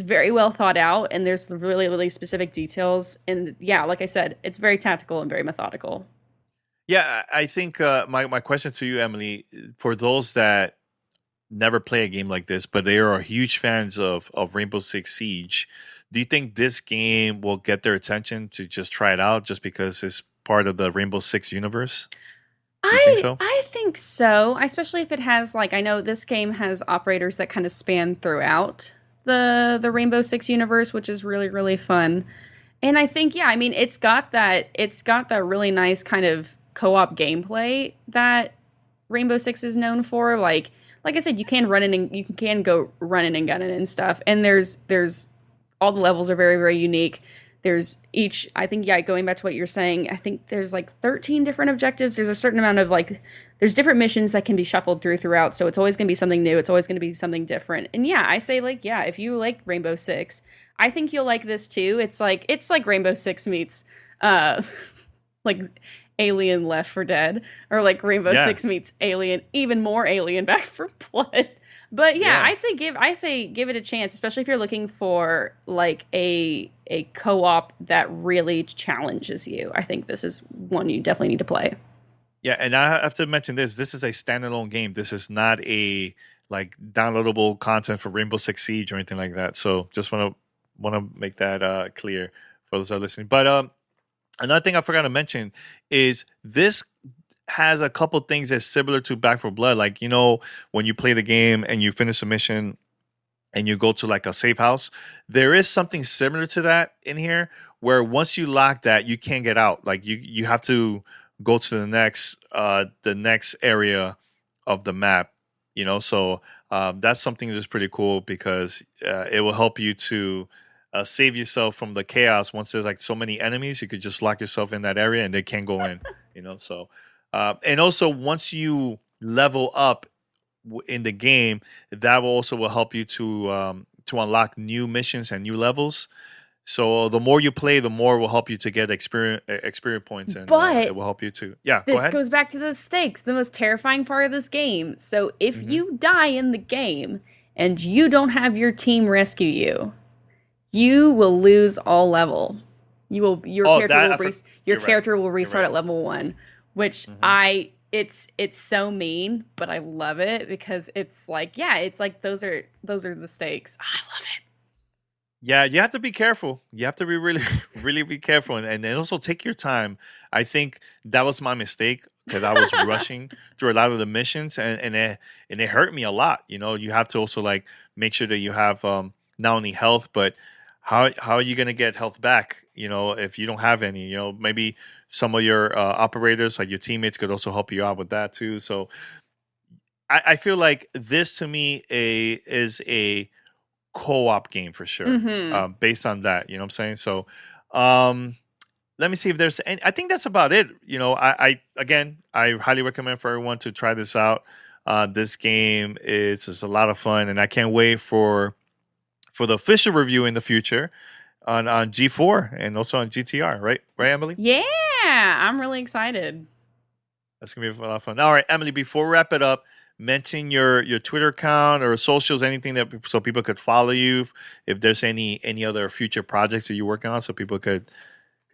very well thought out, and there's really specific details. And yeah, like I said, it's very tactical and very methodical. Yeah, I think my question to you, Emily, for those that never play a game like this, but they are huge fans of Rainbow Six Siege, do you think this game will get their attention to just try it out just because it's part of the Rainbow Six universe? I think so, especially if it has, like, I know this game has operators that kind of span throughout the Rainbow Six universe, which is really fun. And I think, yeah, I mean, it's got that really nice kind of co-op gameplay that Rainbow Six is known for. Like I said, you can go running and gunning and stuff, and there's all the levels are very, very unique. There's each, I think, going back to what you're saying, I think there's like 13 different objectives. There's a certain amount of like, there's different missions that can be shuffled throughout. So it's always going to be something new. It's always going to be something different. And yeah, I say like, yeah, if you like Rainbow Six, I think you'll like this too. It's like Rainbow Six meets, like Alien Left 4 Dead, or like Rainbow Six meets Alien, even more Alien Back 4 Blood. But yeah, I say give it a chance, especially if you're looking for like a co-op that really challenges you. I think this is one you definitely need to play. Yeah, and I have to mention this. This is a standalone game. This is not a like downloadable content for Rainbow Six Siege or anything like that. So just want to make that clear for those that are listening. But another thing I forgot to mention is this has a couple things that's similar to Back 4 Blood. Like, you know, when you play the game and you finish a mission and you go to like a safe house, there is something similar to that in here where once you lock that, you can't get out. Like you have to go to the next area of the map, you know? So that's something that's pretty cool because it will help you to save yourself from the chaos. Once there's like so many enemies, you could just lock yourself in that area and they can't go in, you know? So, and also once you level up in the game, that will help you to unlock new missions and new levels. So the more you play, the more it will help you to get experience points, and it will help you to. Yeah, go ahead. This goes back to the stakes, the most terrifying part of this game. So if you die in the game and you don't have your team rescue you, you will lose all level. Your character will restart at level 1, which it's so mean, but I love it because it's like, it's like those are the stakes. I love it. Yeah, you have to be careful. You have to be really, really be careful, and also take your time. I think that was my mistake because I was rushing through a lot of the missions, and it hurt me a lot. You know, you have to also like make sure that you have not only health, but how are you going to get health back? You know, if you don't have any, you know, maybe some of your operators, like your teammates, could also help you out with that too. So I feel like this to me is a co-op game for sure, based on that, you know what I'm saying? So let me see if there's any. I think that's about it. You know, I highly recommend for everyone to try this out. This game is a lot of fun, and I can't wait for the official review in the future on G4 and also on GTR, right, Emily? Yeah, I'm really excited. That's gonna be a lot of fun. All right, Emily, before we wrap it up, mention your Twitter account or socials, anything that so people could follow you. If there's any other future projects that you're working on, so people could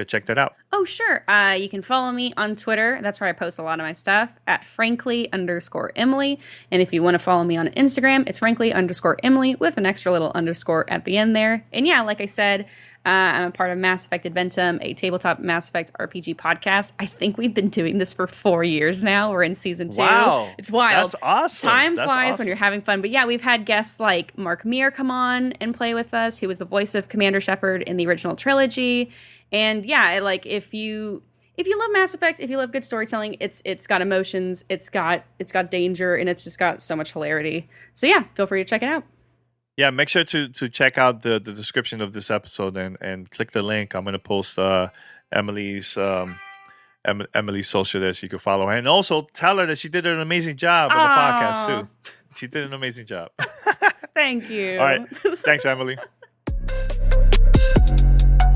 check that out. Oh, sure. You can follow me on Twitter. That's where I post a lot of my stuff at frankly_Emily. And if you want to follow me on Instagram, it's frankly_Emily with an extra little underscore at the end there. And yeah, like I said, I'm a part of Mass Effect Adventum, a tabletop Mass Effect RPG podcast. I think we've been doing this for 4 years now. We're in season 2. Wow. It's wild. That's awesome. Time flies when you're having fun. But yeah, we've had guests like Mark Meir come on and play with us, who was the voice of Commander Shepard in the original trilogy. And yeah, like if you love Mass Effect, if you love good storytelling, it's got emotions, it's got danger, and it's just got so much hilarity. So yeah, feel free to check it out. Yeah, make sure to check out the description of this episode and click the link. I'm going to post Emily's social there so you can follow her. And also tell her that she did an amazing job on the podcast too. She did an amazing job. Thank you. All right. Thanks, Emily.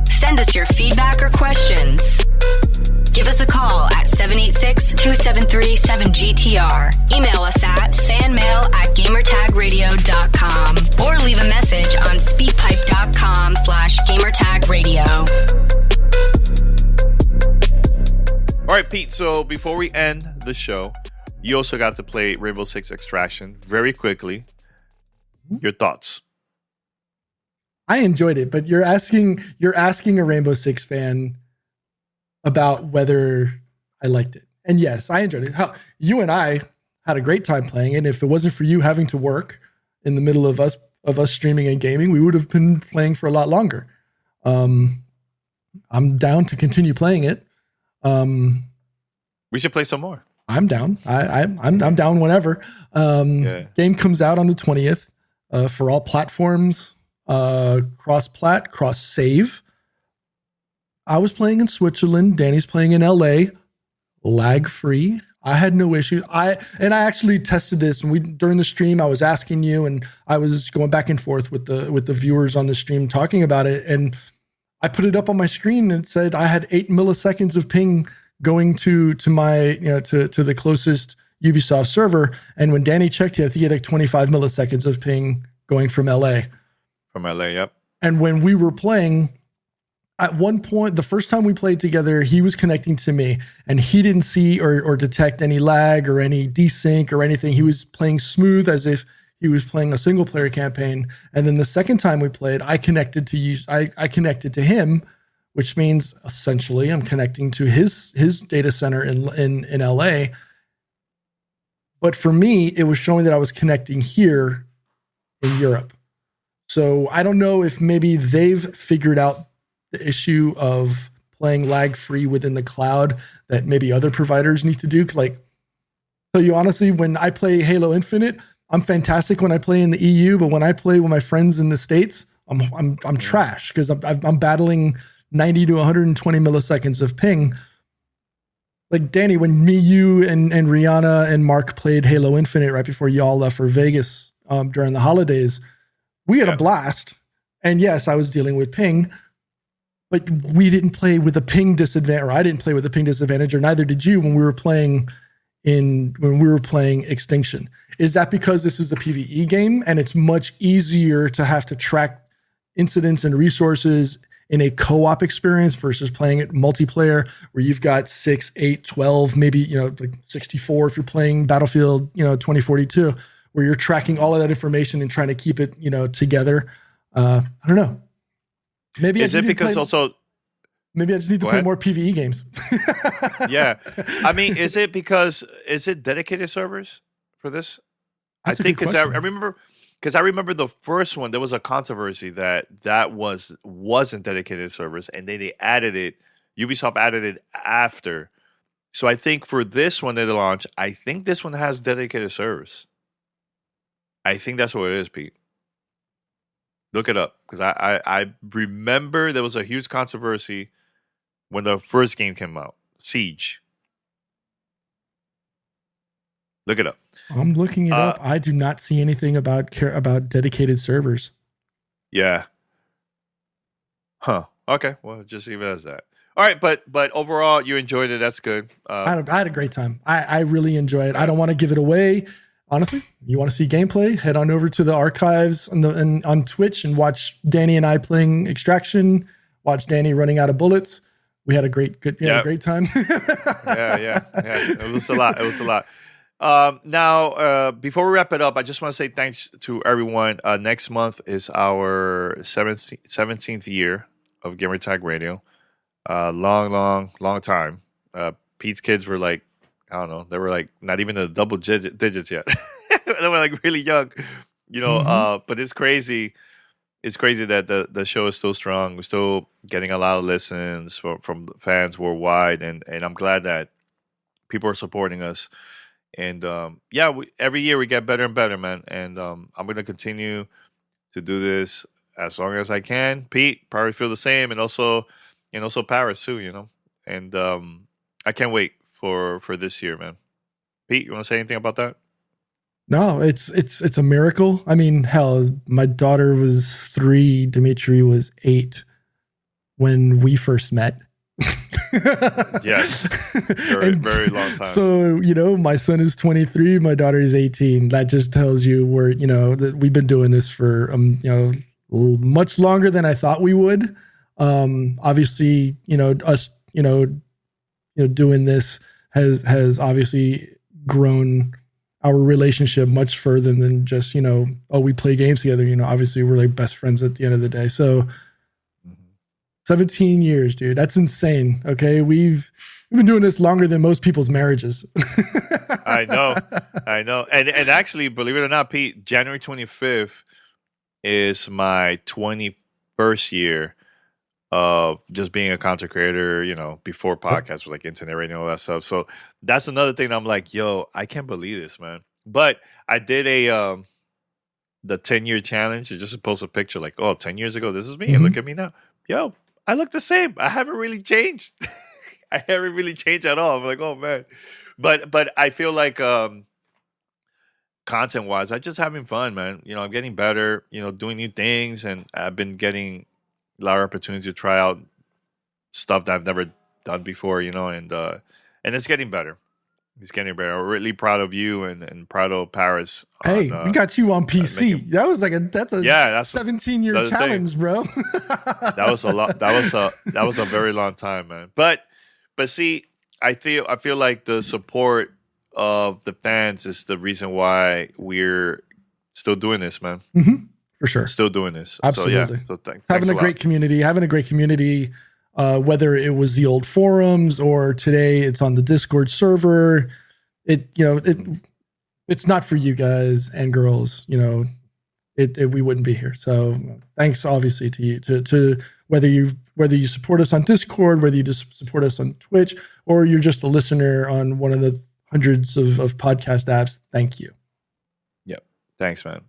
Send us your feedback or questions. Give us a call at 786-273-7GTR. Email us at fanmail@gamertagradio.com or leave a message on speakpipe.com/gamertagradio. All right, Pete. So before we end the show, you also got to play Rainbow Six Extraction very quickly. Your thoughts? I enjoyed it, but you're asking a Rainbow Six fan about whether I liked it. And yes, I enjoyed it. You and I had a great time playing it. And if it wasn't for you having to work in the middle of us streaming and gaming, we would have been playing for a lot longer. I'm down to continue playing it. We should play some more. I'm down. I'm down whenever. Game comes out on the 20th for all platforms. cross-plat, cross-save. I was playing in Switzerland. Danny's playing in LA, lag-free. I had no issues. I actually tested this during the stream. I was asking you, and I was going back and forth with the viewers on the stream talking about it. And I put it up on my screen and it said I had 8 milliseconds of ping going to my to the closest Ubisoft server. And when Danny checked it, I think he had like 25 milliseconds of ping going from LA. From LA, yep. And when we were playing, at one point, the first time we played together, he was connecting to me and he didn't see or detect any lag or any desync or anything. He was playing smooth as if he was playing a single player campaign. And then the second time we played, I connected to him, which means essentially I'm connecting to his data center in LA. But for me, it was showing that I was connecting here in Europe. So I don't know if maybe they've figured out the issue of playing lag free within the cloud that maybe other providers need to do. Like, tell you honestly, when I play Halo Infinite, I'm fantastic when I play in the EU, but when I play with my friends in the States, I'm trash because I'm battling 90 to 120 milliseconds of ping. Like Danny, when me, you, and Rihanna and Mark played Halo Infinite right before y'all left for Vegas during the holidays, we had a blast. And yes, I was dealing with ping, but we didn't play with a ping disadvantage, or I didn't play with a ping disadvantage, or neither did you when we were playing Extinction. Is that because this is a PvE game and it's much easier to have to track incidents and resources in a co-op experience versus playing it multiplayer where you've got 6, 8, 12, maybe, like 64 if you're playing Battlefield, 2042, where you're tracking all of that information and trying to keep it, together. I don't know. Maybe is it because maybe I just need to play more PvE games. Yeah. I mean, is it dedicated servers for this? That's I think because I remember the first one, there was a controversy that wasn't dedicated servers, and then they added it. Ubisoft added it after. So I think for this one that they launched, I think this one has dedicated servers. I think that's what it is, Pete. Look it up, because I remember there was a huge controversy when the first game came out, Siege. Look it up. I'm looking it up. I do not see anything about dedicated servers. Yeah. Huh. Okay. Well, just leave it as that. All right, but overall, you enjoyed it. That's good. I had a great time. I really enjoyed it. I don't want to give it away. Honestly, you want to see gameplay? Head on over to the archives on Twitch and watch Danny and I playing Extraction. Watch Danny running out of bullets. We had a great time. Yeah. It was a lot. Now, before we wrap it up, I just want to say thanks to everyone. Next month is our 17th year of Gamertag Radio. Long time. Pete's kids were like, I don't know, they were like not even the double digits yet. They were like really young, but it's crazy. It's crazy that the show is still strong. We're still getting a lot of listens from fans worldwide, and I'm glad that people are supporting us. And every year we get better and better, man. And I'm going to continue to do this as long as I can. Pete probably feel the same, and also Paris too, And I can't wait for this year, man. Pete, you want to say anything about that? No, it's a miracle. I mean, hell, my daughter was 3, Dimitri was 8 when we first met. Yes, very long time. So, my son is 23, my daughter is 18. That just tells you that we've been doing this for, much longer than I thought we would. Obviously, us, doing this has obviously grown our relationship much further than just, we play games together. Obviously we're like best friends at the end of the day. So 17 years, dude, that's insane. Okay. We've been doing this longer than most people's marriages. I know. And actually, believe it or not, Pete, January 25th is my 21st year of just being a content creator, before podcasts with like internet radio and all that stuff. So that's another thing I'm like, yo, I can't believe this, man. But I did the 10-year challenge. You just post a picture like, oh, 10 years ago, this is me. And look at me now. Yo, I look the same. I haven't really changed. I haven't really changed at all. I'm like, oh man. But I feel like content wise, I'm just having fun, man. You know, I'm getting better, you know, doing new things, and I've been getting a lot of opportunities to try out stuff that I've never done before, you know, and it's getting better. It's getting better. I'm really proud of you and proud of Paris. Hey, we got you on PC. That was like that's a 17-year challenge, bro. That was a lot. That was a very long time, man. But see, I feel like the support of the fans is the reason why we're still doing this, man. For sure, still doing this. Absolutely. So thanks having a great community. Whether it was the old forums or today it's on the Discord server, it's not for you guys and girls, you know, we wouldn't be here. So thanks obviously to you, to whether you support us on Discord, whether you just support us on Twitch, or you're just a listener on one of the hundreds of podcast apps. Thank you. Yep. Thanks, man.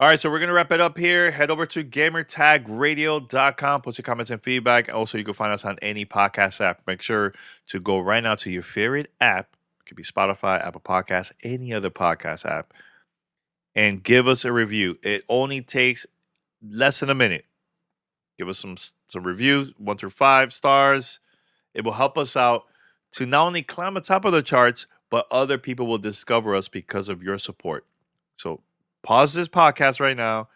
All right, so we're going to wrap it up here. Head over to gamertagradio.com. Post your comments and feedback. Also, you can find us on any podcast app. Make sure to go right now to your favorite app. It could be Spotify, Apple Podcasts, any other podcast app. And give us a review. It only takes less than a minute. Give us some reviews, 1 through 5 stars. It will help us out to not only climb the top of the charts, but other people will discover us because of your support. So pause this podcast right now,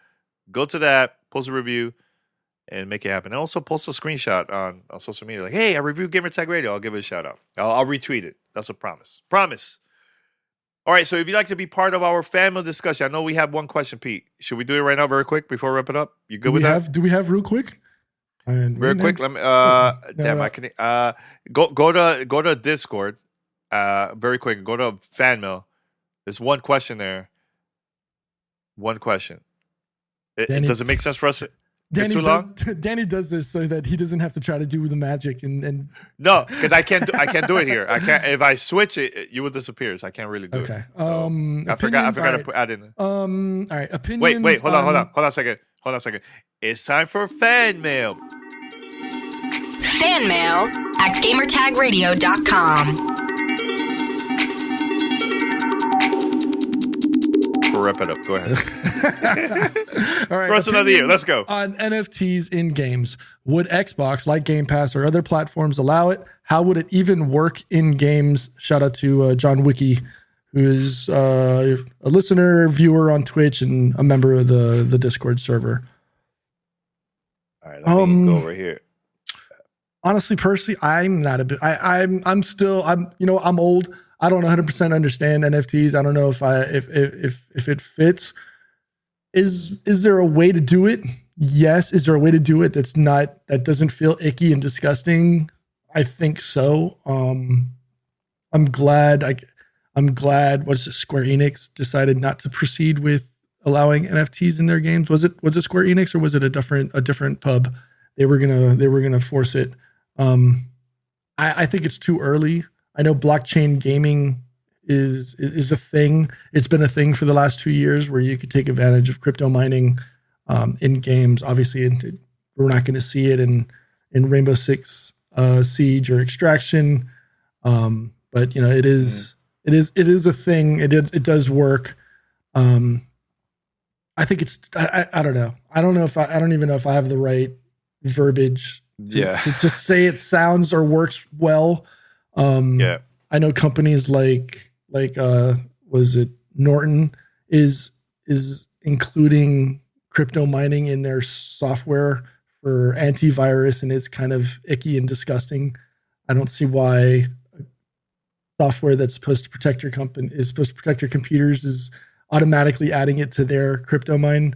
go to that, post a review, and make it happen. And also post a screenshot on social media. Like, hey, I reviewed Gamertag Radio. I'll give it a shout out. I'll retweet it. That's a promise. Promise. All right, so if you'd like to be part of our family discussion, I know we have one question, Pete. Should we do it right now very quick before we wrap it up? You good with that? Do we have real quick? Very quick. Let me I can go to Discord. Very quick. Go to fan mail. There's one question there. One question. Does it make sense for us? It's too long? Danny does this so that he doesn't have to try to do the magic and no, because I can't do it here. I can't. If I switch it, you will disappear. So I can't really do it. Okay. So, I forgot to add in. All right. Opinions. Wait. Hold on a second. It's time for fan mail. Fan mail at gamertagradio.com. We'll wrap it up. Go ahead. All right. First another year. Let's go. On NFTs in games, would Xbox, like Game Pass or other platforms, allow it? How would it even work in games? Shout out to John Wiki, who's a listener, viewer on Twitch, and a member of the Discord server. All right. Let me go over here. Honestly, personally, I'm not a bit. I'm old. I don't 100% understand NFTs. I don't know if it fits. Is there a way to do it? Yes. Is there a way to do it that doesn't feel icky and disgusting? I think so. I'm glad Square Enix decided not to proceed with allowing NFTs in their games. Was it Square Enix or was it a different pub? They were gonna force it. I think it's too early. I know blockchain gaming is a thing. It's been a thing for the last 2 years where you could take advantage of crypto mining in games. Obviously, we're not going to see it in Rainbow Six Siege or Extraction, but you know it is a thing. It does work. I think it's. I don't know. I don't even know if I have the right verbiage. To say it sounds or works well. I know companies like was it Norton is including crypto mining in their software for antivirus, and it's kind of icky and disgusting. I don't see why software that's supposed to protect your computers is automatically adding it to their crypto mine.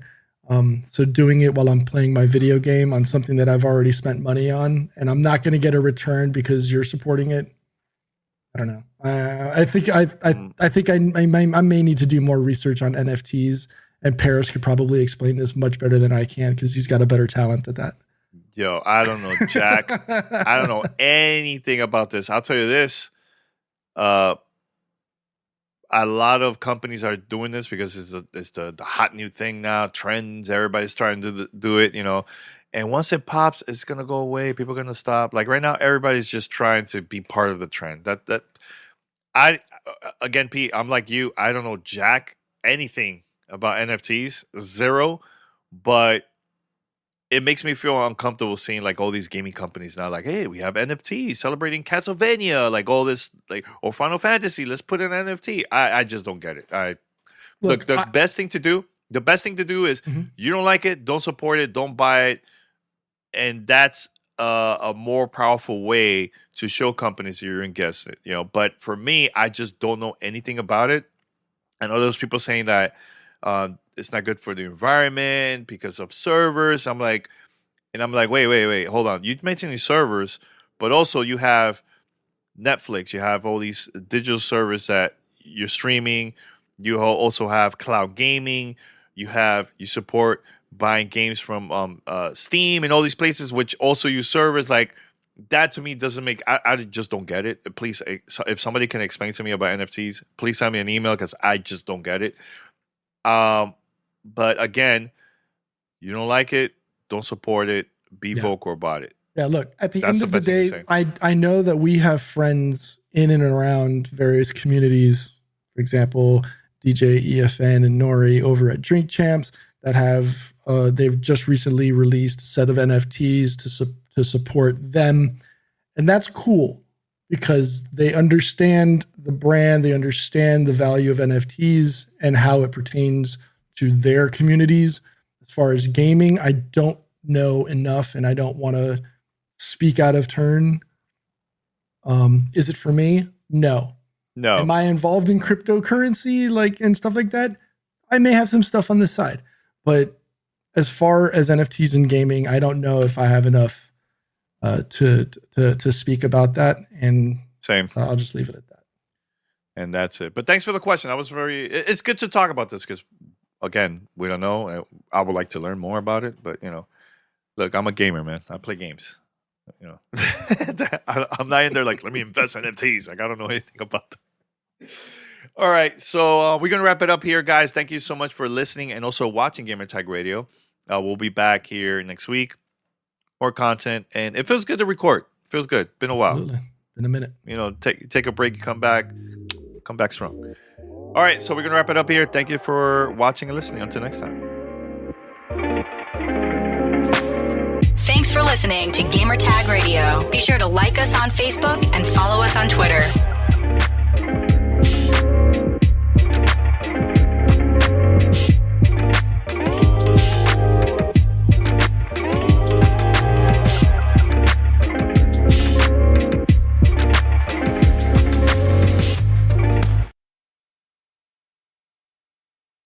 So doing it while I'm playing my video game on something that I've already spent money on, and I'm not going to get a return because you're supporting it. I don't know. I think I may need to do more research on NFTs, and Paris could probably explain this much better than I can because he's got a better talent at that. Yo, I don't know, Jack. I don't know anything about this. I'll tell you this. I a lot of companies are doing this because it's the hot new thing now. Trends, everybody's starting to do it, And once it pops, it's gonna go away. People are gonna stop. Like right now, everybody's just trying to be part of the trend. Again, Pete, I'm like you. I don't know jack anything about NFTs, zero. But it makes me feel uncomfortable seeing like all these gaming companies now, like, hey, we have NFTs celebrating Castlevania, like all this, like, or Final Fantasy. Let's put an NFT. I just don't get it. The best thing to do is you don't like it, don't support it, don't buy it, and that's a more powerful way to show companies you're invested. But for me, I just don't know anything about it. I know those people saying that it's not good for the environment because of servers. I'm like, wait, hold on. You mentioned these servers, but also you have Netflix. You have all these digital servers that you're streaming. You also have cloud gaming. You support buying games from Steam and all these places, which also use servers. Like that to me doesn't make. I just don't get it. Please, if somebody can explain to me about NFTs, please send me an email because I just don't get it. But again, you don't like it, don't support it, be vocal about it. Yeah, look, at the end of the day, I know that we have friends in and around various communities, for example, DJ EFN and Nori over at Drink Champs that have, they've just recently released a set of NFTs to support them. And that's cool because they understand the brand, they understand the value of NFTs and how it pertains to their communities. As far as gaming, I don't know enough and I don't want to speak out of turn. Is it for me? No. Am I involved in cryptocurrency and stuff like that? I may have some stuff on the side, but as far as NFTs and gaming, I don't know if I have enough to speak about that. And same. I'll just leave it at that. And that's it. But thanks for the question. It's good to talk about this because, again, we don't know. I would like to learn more about it, but look, I'm a gamer, man. I play games. I'm not in there like, let me invest in NFTs. Like, I don't know anything about them. All right, so we're going to wrap it up here, guys. Thank you so much for listening and also watching Gamertag Radio. We'll be back here next week. More content, and it feels good to record. It feels good. Been a while. Absolutely. Been a minute. Take a break, come back strong. All right, so we're going to wrap it up here. Thank you for watching and listening. Until next time. Thanks for listening to Gamertag Radio. Be sure to like us on Facebook and follow us on Twitter.